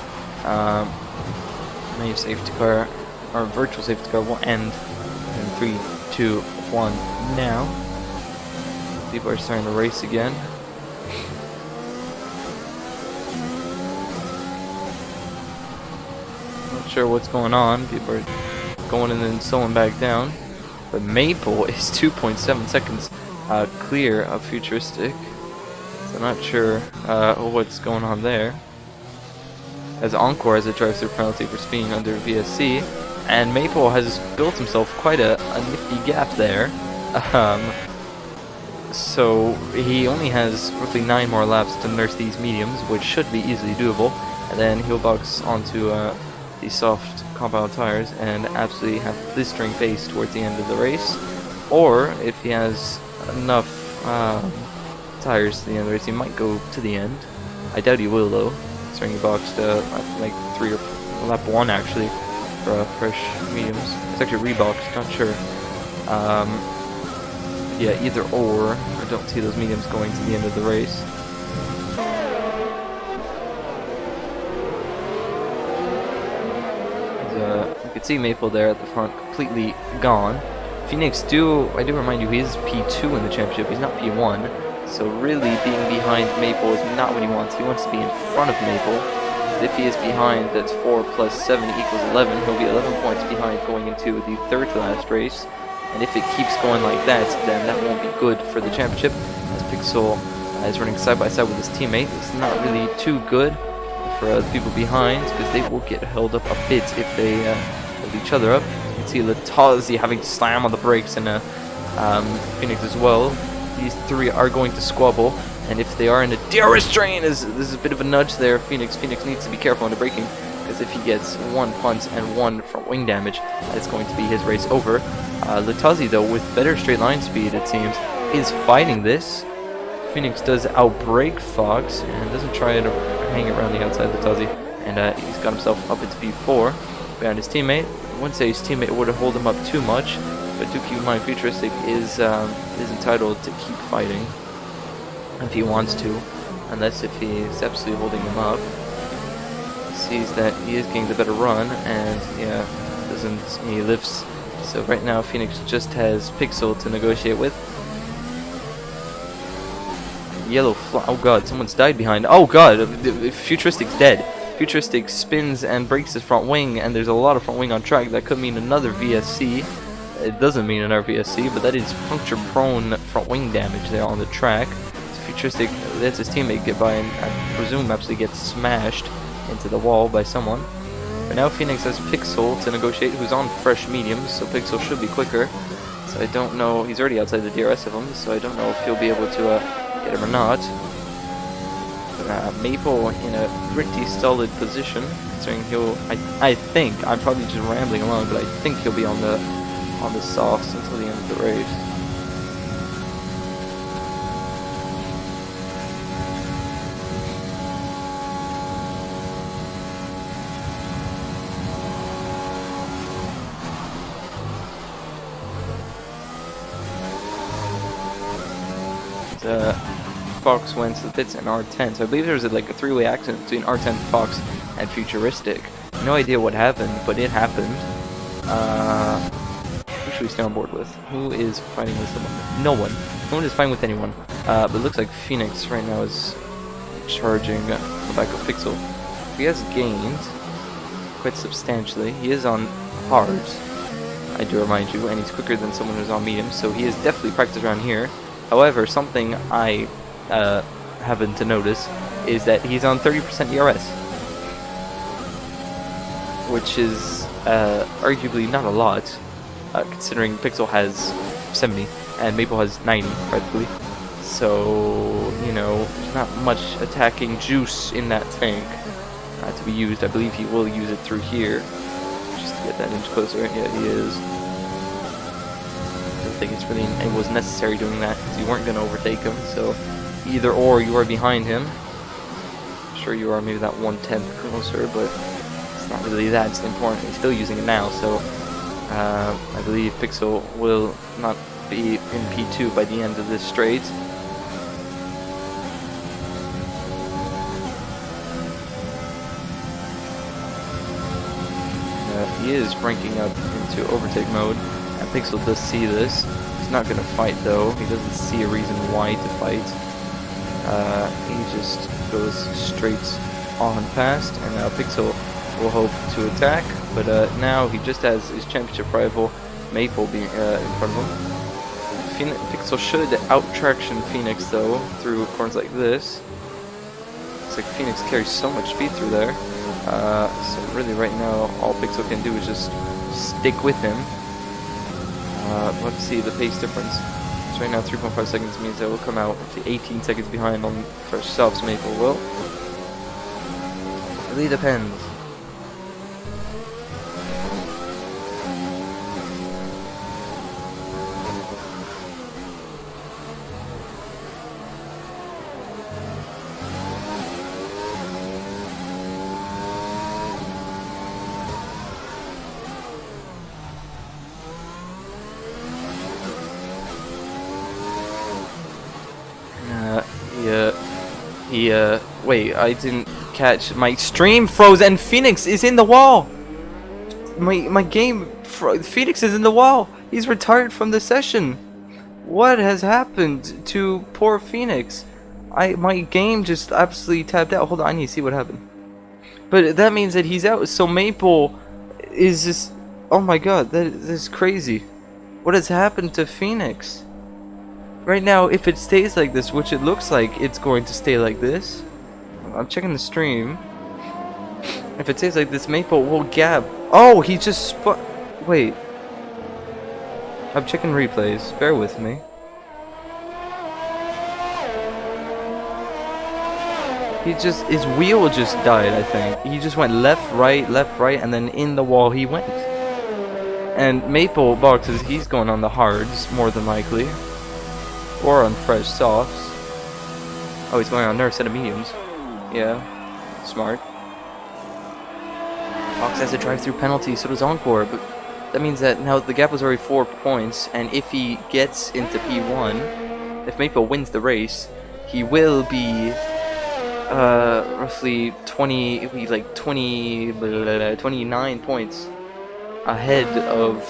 Main safety car, or virtual safety car, will end in 3, 2, 1 now. People are starting to race again. Not sure what's going on. People are going and then slowing back down. But Maple is 2.7 seconds clear of Futuristic. So not sure what's going on there. As Encore has a drive-through penalty for speeding under VSC, and Maple has built himself quite a nifty gap there. So he only has roughly 9 more laps to nurse these mediums, which should be easily doable, and then he'll box onto the soft compound tires and absolutely have blistering pace towards the end of the race. Or if he has enough tires to the end of the race, he might go to the end. I doubt he will though, considering he boxed like 3 or lap 1 actually for fresh mediums. It's actually reboxed, not sure. Yeah, either or. I don't see those mediums going to the end of the race. You can see Maple there at the front, completely gone. Phoenix, I do remind you, he is P2 in the championship. He's not P1. So really, being behind Maple is not what he wants. He wants to be in front of Maple. If he is behind, that's 4 plus 7 equals 11. He'll be 11 points behind going into the third to last race. And if it keeps going like that, then that won't be good for the championship. As Pixel is running side by side with his teammate, it's not really too good for the people behind, because they will get held up a bit if they hold each other up. You can see Latazi having to slam on the brakes, and Phoenix as well. These three are going to squabble, and if they are in a DRS train, this is a bit of a nudge there. Phoenix needs to be careful on the braking, because if he gets 1 punt and 1 front wing damage, that's going to be his race over. Latazi, though, with better straight line speed, it seems, is fighting this. Phoenix does outbrake Fox and doesn't try to hang around the outside of Latazi, and he's got himself up into P4 behind his teammate. I wouldn't say his teammate would hold him up too much, but do keep in mind Futuristic is entitled to keep fighting if he wants to, unless if he's absolutely holding him up. Sees that he is getting the better run, and yeah, he lifts. So right now Phoenix just has Pixel to negotiate with. Yellow oh god, someone's died behind. Oh god, Futuristic's dead. Futuristic spins and breaks his front wing, and there's a lot of front wing on track. That could mean another VSC. It doesn't mean another VSC, but that is puncture prone front wing damage there on the track. So Futuristic lets his teammate get by, and I presume absolutely gets smashed into the wall by someone. But now Phoenix has Pixel to negotiate, who's on fresh mediums, so Pixel should be quicker. So I don't know, he's already outside the DRS of him, so I don't know if he'll be able to get him or not. But Maple in a pretty solid position, considering I think, I'm probably just rambling along, but I think he'll be on the softs until the end of the race. Fox went to the pits in R10, so I believe there was like a 3-way accident between R10, Fox, and Futuristic. No idea what happened, but it happened. Who should we stay on board with? Who is fighting with someone? No one. No one is fighting with anyone. But it looks like Phoenix right now is charging the back of Pixel. He has gained quite substantially. He is on hards, I do remind you, and he's quicker than someone who's on medium, so he is definitely practiced around here. However, something I happen to notice is that he's on 30% ERS, which is arguably not a lot, considering Pixel has 70 and Maple has 90 practically. So, you know, there's not much attacking juice in that tank to be used. I believe he will use it through here, just to get that inch closer. Yeah, he is. I don't think it was necessary doing that, because you weren't going to overtake him, so either or you are behind him. Sure, you are maybe that 1/10 closer, but it's not really that important. He's still using it now, so I believe Pixel will not be in P2 by the end of this straight. He is ranking up into overtake mode, and Pixel does see this. He's not going to fight though, he doesn't see a reason why to fight. He just goes straight on past, and now Pixel will hope to attack, but now he just has his championship rival Maple being in front of him. Pixel should out-traction Phoenix though, through corners like this. Looks like Phoenix carries so much speed through there. So really right now all Pixel can do is just stick with him. Let's see the pace difference. So right now 3.5 seconds means that we'll come out to 18 seconds behind on first stops Maple will. It really depends. Wait, I didn't catch, my stream froze and Phoenix is in the wall! My game, Phoenix is in the wall! He's retired from the session! What has happened to poor Phoenix? My game just absolutely tapped out. Hold on, I need to see what happened. But that means that he's out, so Maple is just, oh my god, that is crazy. What has happened to Phoenix? Right now, if it stays like this, which it looks like it's going to stay like this, I'm checking the stream. If it stays like this, Maple will gap. Oh, he just wait. I'm checking replays. Bear with me. His wheel just died, I think. He just went left, right, and then in the wall he went. And Maple boxes, he's going on the hards, more than likely. Or on fresh softs. Oh, he's going on another set of mediums. Yeah, smart. Fox has a drive-through penalty, so does Encore, but that means that now the gap was already 4 points, and if he gets into P1, if Maple wins the race, he will be roughly 29 points ahead of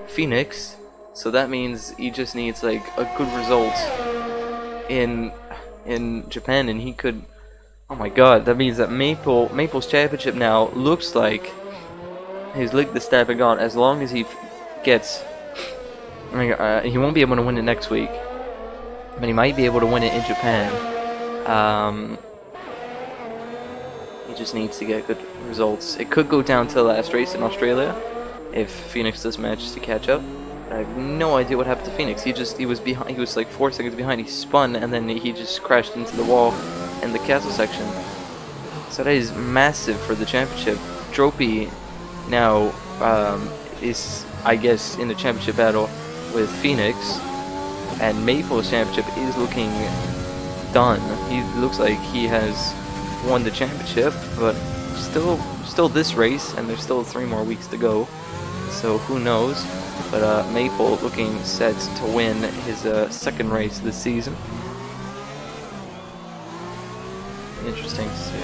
Phoenix. So that means he just needs like a good result in Japan, and he could. Oh my god, that means that Maple's championship now looks like he's licked the stab and gone. As long as he gets, he won't be able to win it next week, but he might be able to win it in Japan. He just needs to get good results. It could go down to the last race in Australia if Phoenix does manage to catch up. I have no idea what happened to Phoenix. He was behind. He was like 4 seconds behind. He spun and then he just crashed into the wall in the castle section. So that is massive for the championship. Dropey now is, I guess, in the championship battle with Phoenix, and Maple's championship is looking done. He looks like he has won the championship, but still this race, and there's still 3 more weeks to go. So who knows? But Maple looking set to win his second race this season. Interesting to see.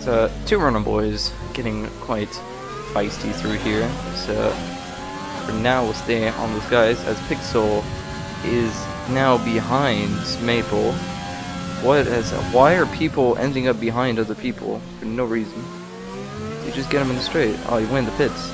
So, 2 random boys getting quite feisty through here. So, for now we'll stay on those guys as Pixel is now behind Maple. Why are people ending up behind other people for no reason? You just get him in the straight. Oh, you win the pits.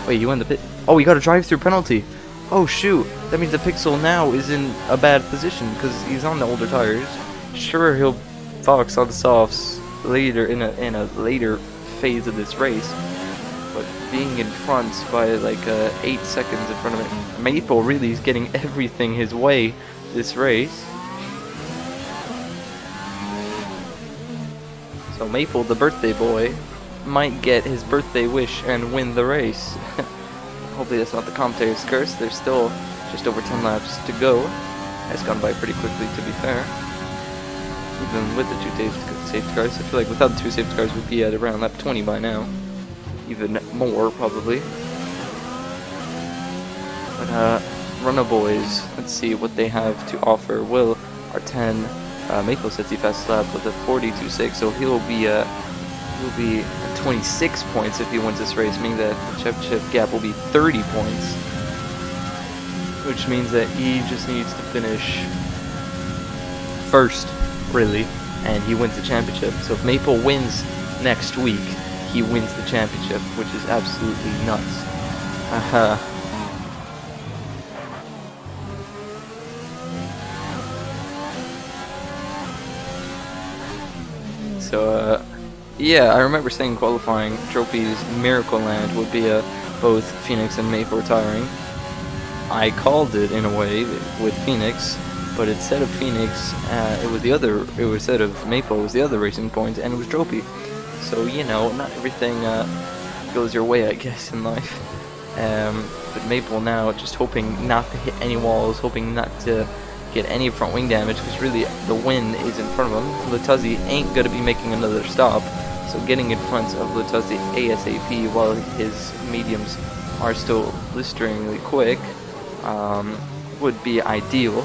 Wait, you win the pit. Oh, you got a drive-through penalty. Oh shoot, that means the Pixel now is in a bad position because he's on the older tires. Sure, he'll Fox on the softs later in a later phase of this race, but being in front by like 8 seconds in front of it, Maple really is getting everything his way this race. So Maple, the birthday boy, might get his birthday wish and win the race. Hopefully that's not the commentator's curse. There's still just over 10 laps to go. It's gone by pretty quickly, to be fair. Even with the 2 safety cars, I feel like without the 2 safety cars we'd be at around lap 20 by now. Even more, probably. But, Runner boys, let's see what they have to offer. Will, our 10, Maple sets the fastest lap with a 42.6, so he'll be at 26 points if he wins this race, meaning that the championship gap will be 30 points, which means that he just needs to finish first, really, and he wins the championship. So if Maple wins next week, he wins the championship, which is absolutely nuts. So, yeah, I remember saying qualifying Trophy's Miracle Land would be both Phoenix and Maple retiring. I called it in a way with Phoenix, but instead of Phoenix, instead of Maple, it was the other Racing Point, and it was Trophy. So, you know, not everything goes your way, I guess, in life. But Maple now just hoping not to hit any walls, hoping not to get any front wing damage, because really the win is in front of him. Latuzzi ain't going to be making another stop. So getting in front of Latuzzi ASAP while his mediums are still blisteringly quick would be ideal.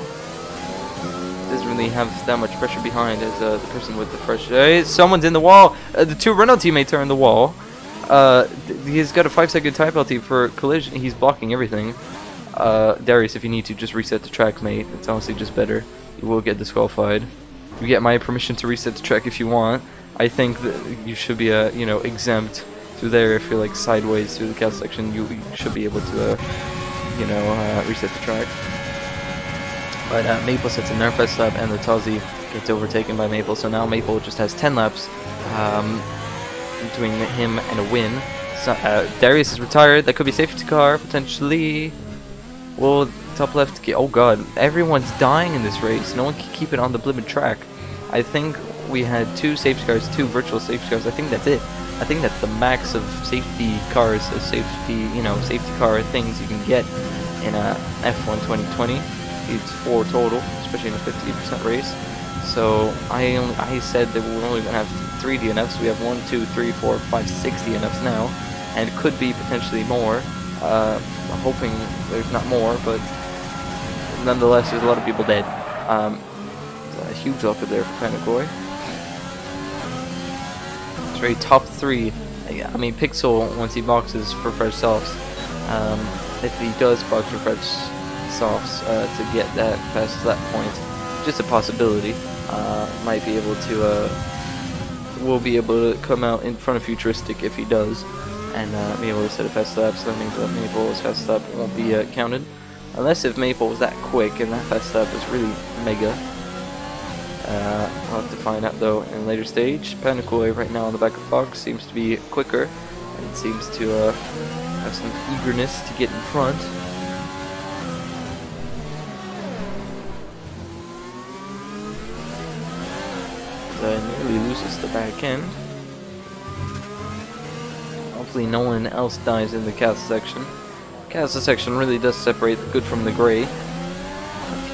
Doesn't really have that much pressure behind as the person with the pressure. Hey, someone's in the wall! The 2 Renault teammates are in the wall. He's got a 5-second time penalty for collision. He's blocking everything. Darius, if you need to, just reset the track, mate. It's honestly just better. You will get disqualified. You get my permission to reset the track if you want. I think that you should be, exempt through there. If you're like sideways through the cast section, you should be able to, reset the track. But Maple sets a nerf fast lap, and the Tozzy gets overtaken by Maple. So now Maple just has 10 laps between him and a win. So, Darius is retired. That could be safety car potentially. Well, top left. Oh god, everyone's dying in this race. No one can keep it on the blimmin' track. I think we had 2 safety cars, 2 virtual safety cars. I think that's it. I think that's the max of safety cars, safety car things you can get in a F1 2020. It's 4 total, especially in a 50% race. So I said that we're only gonna have 3 DNFs. We have 1, 2, 3, 4, 5, 6 DNFs now, and it could be potentially more. I'm hoping there's not more, but nonetheless, there's a lot of people dead. A huge luck there for Panagoy. It's very top 3. I mean, Pixel, once he boxes for fresh softs, if he does box for fresh softs to get that past that point, just a possibility, might be able to, will be able to come out in front of Futuristic if he does, and be able to set a fast lap. So that means that Maple's fast lap won't be counted, unless if Maple was that quick and that fast lap was really mega. We'll have to find out though in a later stage. Panagoy right now on the back of Fox seems to be quicker, and seems to have some eagerness to get in front. Nearly loses the back end. Hopefully no one else dies in the cast section. Cast section really does separate the good from the gray.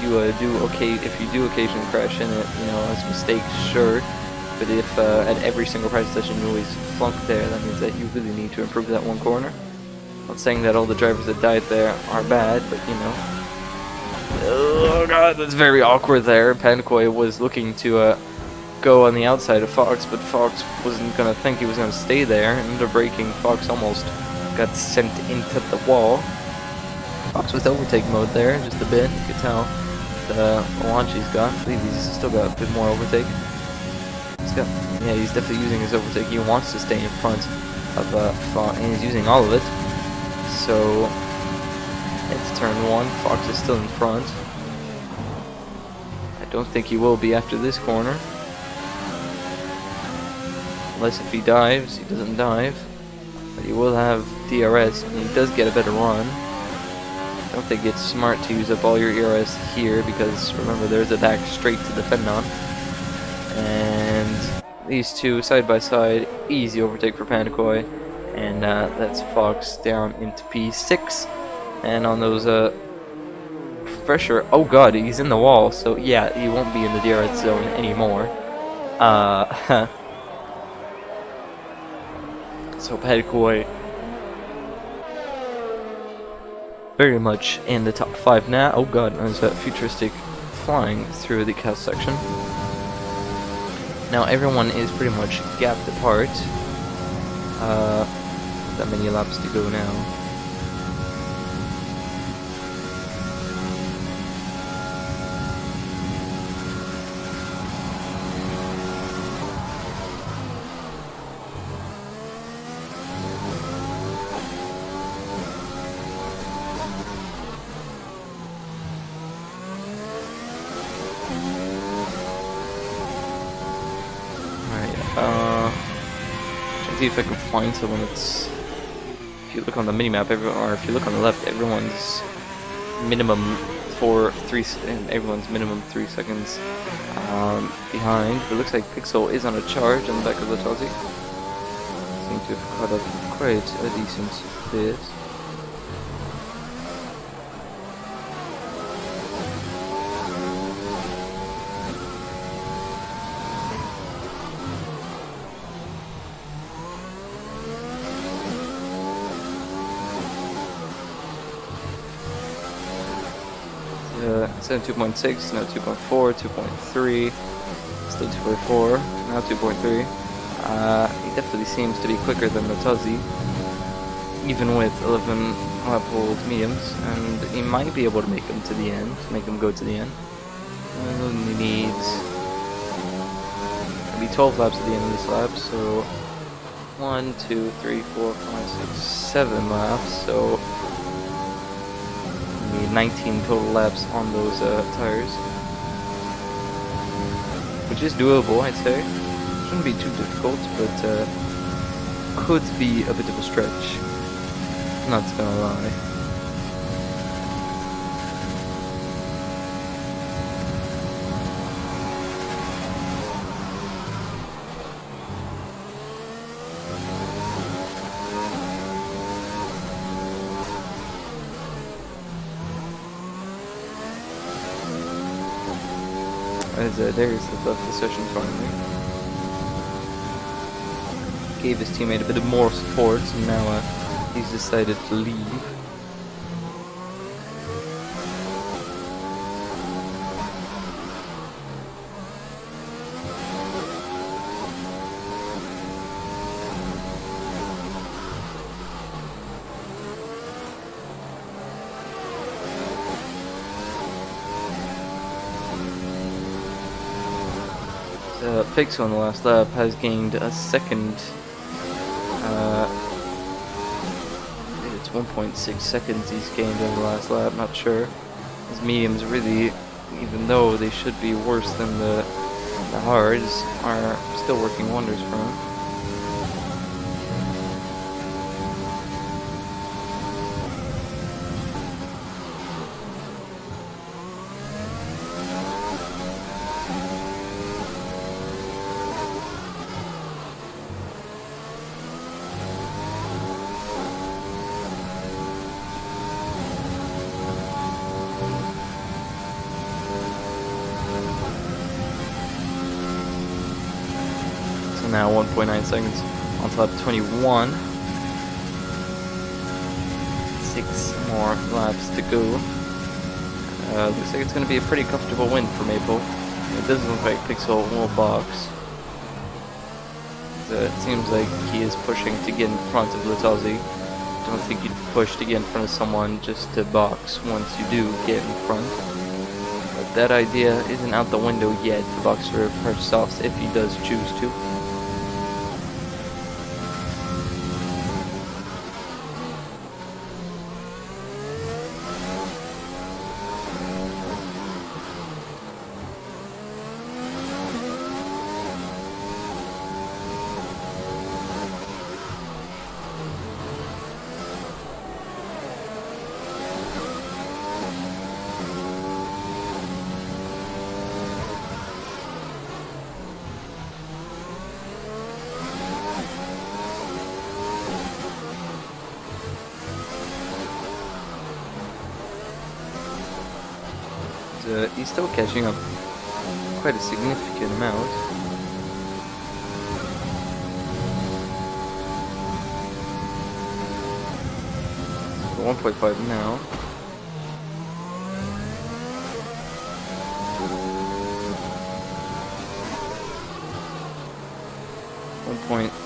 If you do occasionally crash in it, as mistakes, sure. But if at every single practice session you always flunk there, that means that you really need to improve that one corner. Not saying that all the drivers that died there are bad, but oh god, that's very awkward there. Panagoy was looking to go on the outside of Fox, but Fox wasn't gonna think he was gonna stay there. Under braking, Fox almost got sent into the wall. Fox with overtake mode there, just a bit. You can tell the launch he's got. I believe he's still got a bit more overtake. He's definitely using his overtake. He wants to stay in front. of and he's using all of it. So it's turn 1. Fox is still in front. I don't think he will be after this corner. Unless if he dives, he doesn't dive. But he will have DRS, and he does get a better run. I don't think it's smart to use up all your ERS here, because remember there's a back straight to defend on. And these two side by side, easy overtake for Panakoi. And that's Fox down into P6. And on those pressure, oh god, he's in the wall, so yeah, he won't be in the DRS zone anymore. So Panakoi very much in the top 5 now. Oh god, there's that futuristic flying through the cast section. Now everyone is pretty much gapped apart. That many laps to go now. Trying to see if I can find someone that's. If you look on the minimap, or if you look on the left, everyone's minimum everyone's minimum 3 seconds behind. But it looks like Pixel is on a charge on the back of the Tozzy. Seem to have caught up quite a decent bit. Instead of 2.6, now 2.4, 2.3, still 2.4, now 2.3. He definitely seems to be quicker than the Tuzzy, even with 11 lap hold mediums, and he might be able to make him to the end, make him go to the end. He needs maybe 12 laps at the end of this lap, so 1, 2, 3, 4, 5, 6, 7 laps, so 19 total laps on those tires, which is doable, I'd say. Shouldn't be too difficult, but could be a bit of a stretch. Not gonna lie. As Darius has left the session finally. Gave his teammate a bit of more support, and now he's decided to leave. Pixel on the last lap has gained a second. It's 1.6 seconds he's gained in the last lap. Not sure. His mediums really, even though they should be worse than the hards, are still working wonders for him. Now 1.9 seconds on top 21. 6 more laps to go. Looks like it's going to be a pretty comfortable win for Maple. It doesn't look like Pixel will box. It seems like he is pushing to get in front of Latazi. I don't think you'd push to get in front of someone just to box once you do get in front. But that idea isn't out the window yet for Boxer Purchase if he does choose to. he's still catching up quite a significant amount. 1.5 now.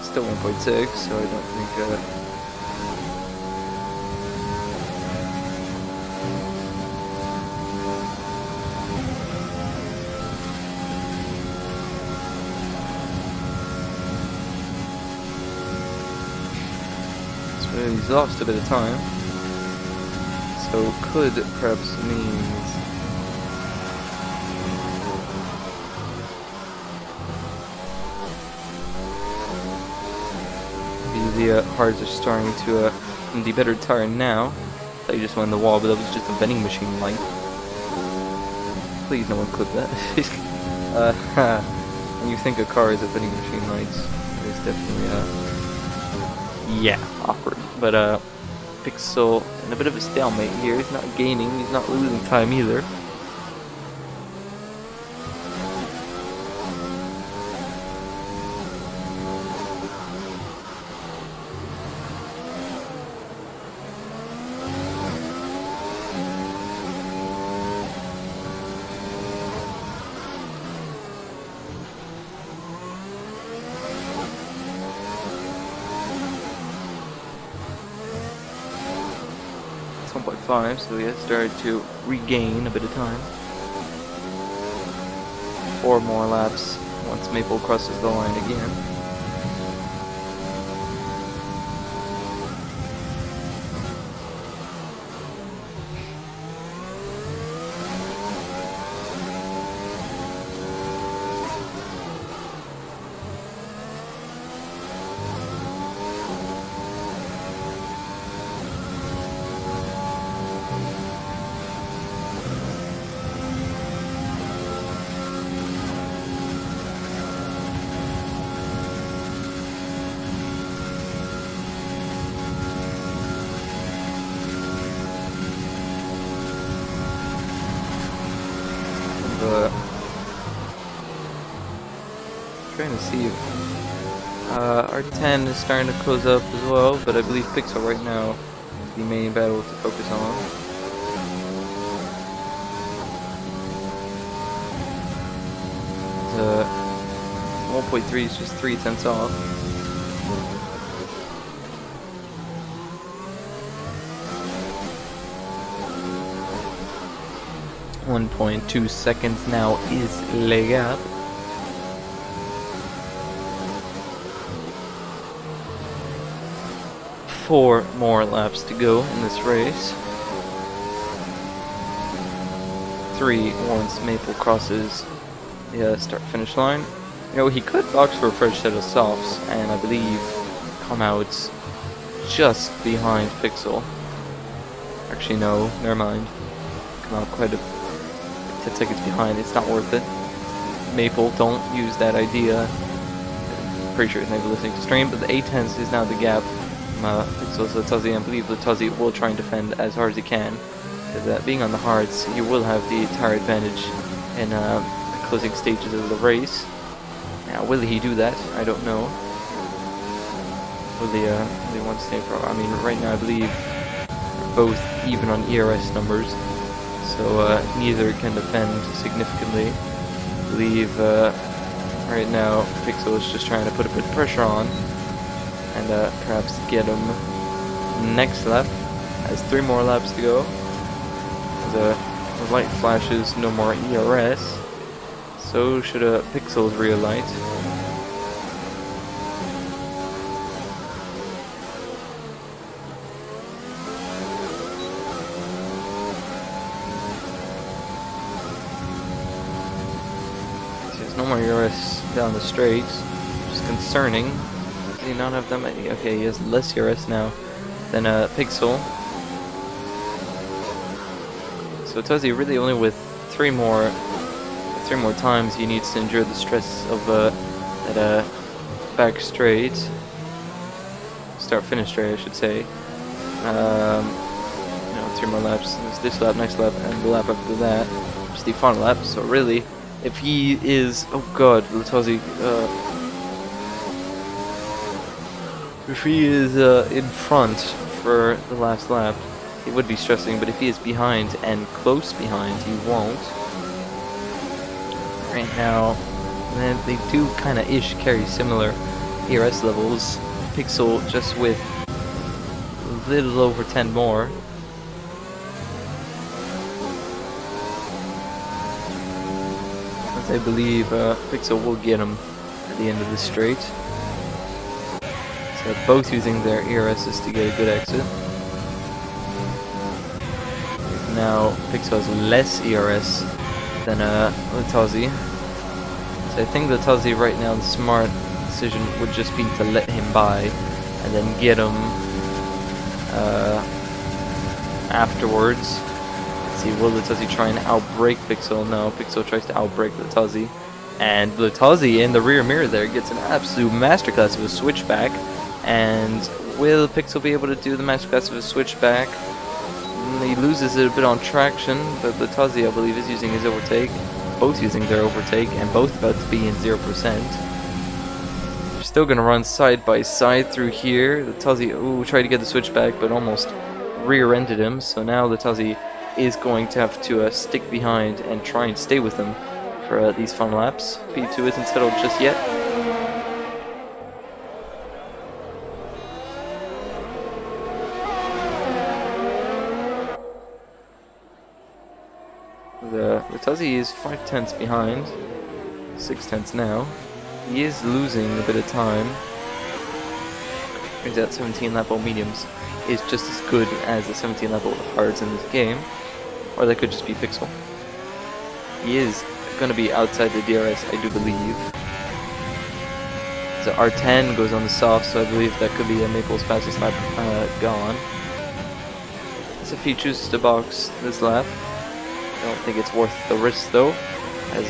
Still 1.6, so I don't think so he's lost a bit of time. So could perhaps mean the hards are starting to the better tire now. I thought you just went in the wall, but that was just a vending machine light. Please, no one clip that. When you think a car is a vending machine light, it's definitely yeah, awkward. But Pixel in a bit of a stalemate here. He's not gaining, he's not losing time either. It's 1.5, so he has started to regain a bit of time. 4 more laps once Maple crosses the line again. Trying to see if R10 is starting to close up as well, but I believe Pixel right now is the main battle to focus on. The 1.3 is just 0.3 off. .2 seconds now is leg up. Four more laps to go in this race. 3 once Maple crosses the start-finish line. You know, he could box for a fresh set of softs, and I believe come out just behind Pixel. Actually, no, never mind. Come out quite a 10 seconds behind. It's not worth it. Maple, don't use that idea. Pretty sure he's maybe listening to stream, but the 8/10 is now the gap. Pixel, so Tuzzy, I believe that Tuzzy will try and defend as hard as he can. Because being on the hards, he will have the tire advantage in the closing stages of the race. Now, will he do that? I don't know. Will he want to stay for? I mean, right now I believe they're both even on ERS numbers, so neither can defend significantly. I believe right now Pixel is just trying to put a bit of pressure on and perhaps get him next lap. Has 3 more laps to go. The light flashes, no more ERS. So should Pixel's rear light. There's no more ERS down the straight, which is concerning. Does he not have that many? Okay, he has less ERS now than Pixel. So Tuzzy really only with 3 more times he needs to endure the stress of that back straight. Start-finish straight, I should say. 3 more laps. There's this lap, next lap, and the lap after that. Just the final lap. So really, if he is, oh god, Latozzi, if he is in front for the last lap, it would be stressing. But if he is behind and close behind, he won't. Right now, and they do kind of carry similar ERS levels. Pixel just with a little over 10 more. As I believe Pixel will get him at the end of the straight. So both using their ERSs to get a good exit. Now Pixel has less ERS than Latozzi. So I think Latozzi right now, the smart decision would just be to let him by and then get him afterwards. Let's see, will Latozzi try and outbrake Pixel? No, Pixel tries to outbrake Latozzi. And Latozzi in the rear mirror there gets an absolute masterclass of a switchback. And will Pixel be able to do the masterclass of a switchback? He loses it a bit on traction, but Latozzi, I believe, is using his overtake. Both using their overtake, and both about to be in 0%. They're still going to run side by side through here. Latozzi, tried to get the switchback, but almost rear-ended him. So now Latozzi is going to have to stick behind and try and stay with him for these final laps. P2 isn't settled just yet. Latozzi is 5/10 behind, 6/10 now. He is losing a bit of time. Turns out 17 lap old mediums is just as good as the 17 lap old hards in this game, or that could just be Pixel. He is going to be outside the DRS, I do believe. So R10 goes on the soft, so I believe that could be a Maple's fastest lap gone. So if he chooses to box this lap, I don't think it's worth the risk though, as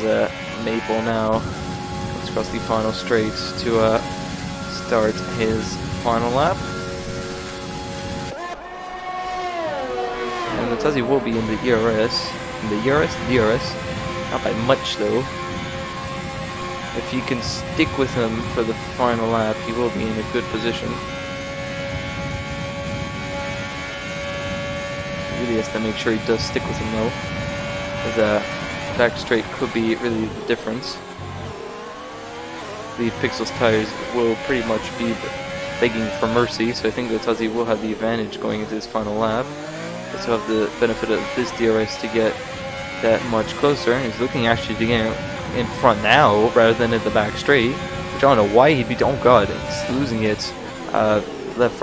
Maple now comes across the final straight to start his final lap. And Latozzi will be in the ERS. DRS, not by much though. If you can stick with him for the final lap, he will be in a good position. He really has to make sure he does stick with him though. The back straight could be really the difference. The Pixel's tires will pretty much be begging for mercy, so I think Latozzi will have the advantage going into this final lap. Also have the benefit of this DRS to get that much closer. He's looking actually to get in front now rather than at the back straight, which I don't know why he'd be. Oh god, he's losing it. Left,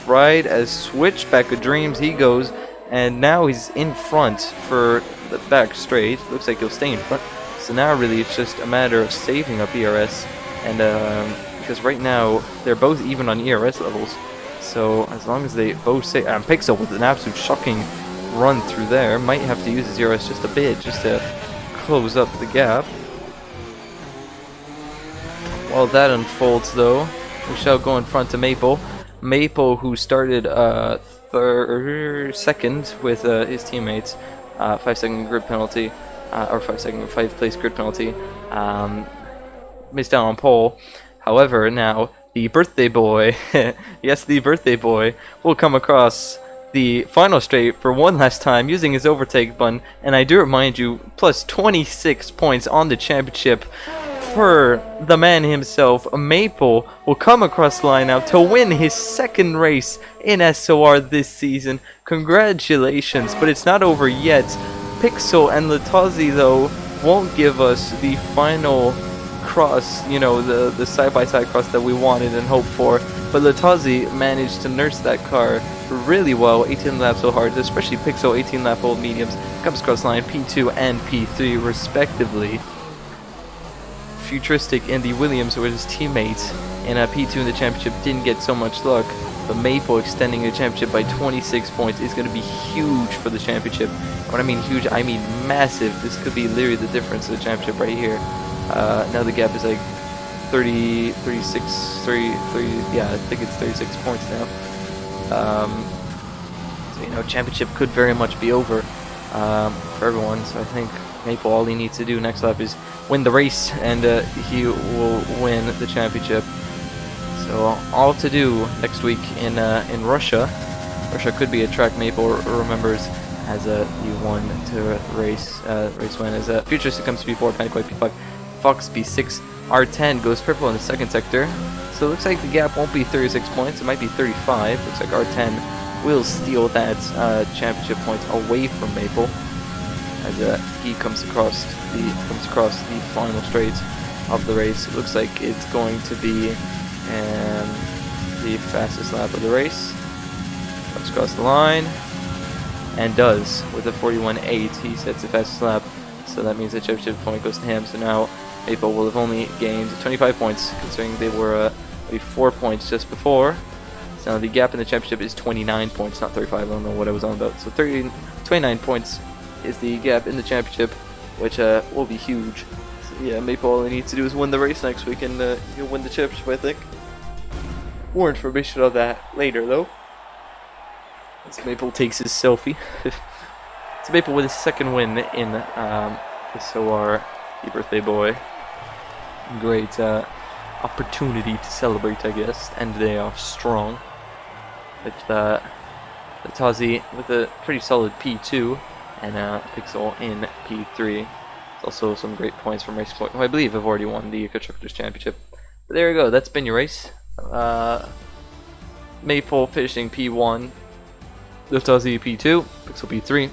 right, as switchback of dreams he goes. And now he's in front for the back straight. Looks like he'll stay in front. So now really it's just a matter of saving up ERS. And because right now they're both even on ERS levels. So as long as they both save... Pixel with an absolute shocking run through there. Might have to use his ERS just a bit just to close up the gap. While that unfolds though, we shall go in front to Maple. Maple, who started... second with his teammates, 5-second grid penalty, or 5 place grid penalty, missed out on pole. However, now the birthday boy, yes, the birthday boy, will come across the final straight for one last time using his overtake button, and I do remind you, plus 26 points on the championship for the man himself. Maple will come across the line now to win his second race in SOR this season. Congratulations, but it's not over yet. Pixel and Latozzi though won't give us the final cross, you know, the side-by-side cross that we wanted and hoped for, but Latozzi managed to nurse that car really well. 18 laps so hard, especially Pixel 18 lap old mediums, comes across the line P2 and P3 respectively. Futuristic and the Williams, who were his teammates in P2 in the championship, didn't get so much luck, but Maple extending the championship by 26 points is going to be huge for the championship. When I mean huge, I mean massive. This could be literally the difference of the championship right here. Now the gap is like 30, 36, 30, yeah, I think it's 36 points now. So, you know, championship could very much be over for everyone, so I think Maple, all he needs to do next lap is win the race, and he will win the championship. So all to do next week in Russia. Russia could be a track Maple remembers as he won to race win. As Futuristic comes P4, Panic White P5, Fox P6, R10 goes purple in the second sector. So it looks like the gap won't be 36 points, it might be 35. Looks like R10 will steal that championship points away from Maple as he comes across the final straight of the race. It looks like it's going to be the fastest lap of the race. Comes across the line and does with a 41.8. He sets the fastest lap, so that means the championship point goes to him. So now Maple will have only gained 25 points, considering they were 4 points just before. So now the gap in the championship is 29 points, not 35. I don't know what I was on about. So 29 points is the gap in the championship, which will be huge. So yeah, Maple, all he needs to do is win the race next week, and he'll win the championship, I think. More information on that later, though. As Maple takes his selfie. It's Maple with his second win in the SOR. Happy birthday, boy. Great opportunity to celebrate, I guess. End the day off strong. With the Tazi with a pretty solid P2 and Pixel in P3. There's also some great points from Race Point, who I believe have already won the Constructors Championship. But there you go, that's been your race. Maple finishing P1, Tazi P2, Pixel P3,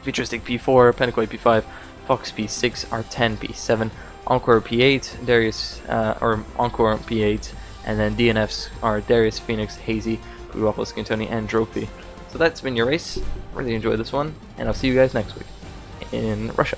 Futuristic P4, Panic White P5, Fox P6, R10 P7, Encore P8, Darius or Encore P8, and then DNFs are Darius, Phoenix, Hazy, Waffles, Cantoni, and Dropey. So that's been your race. Really enjoyed this one, and I'll see you guys next week in Russia.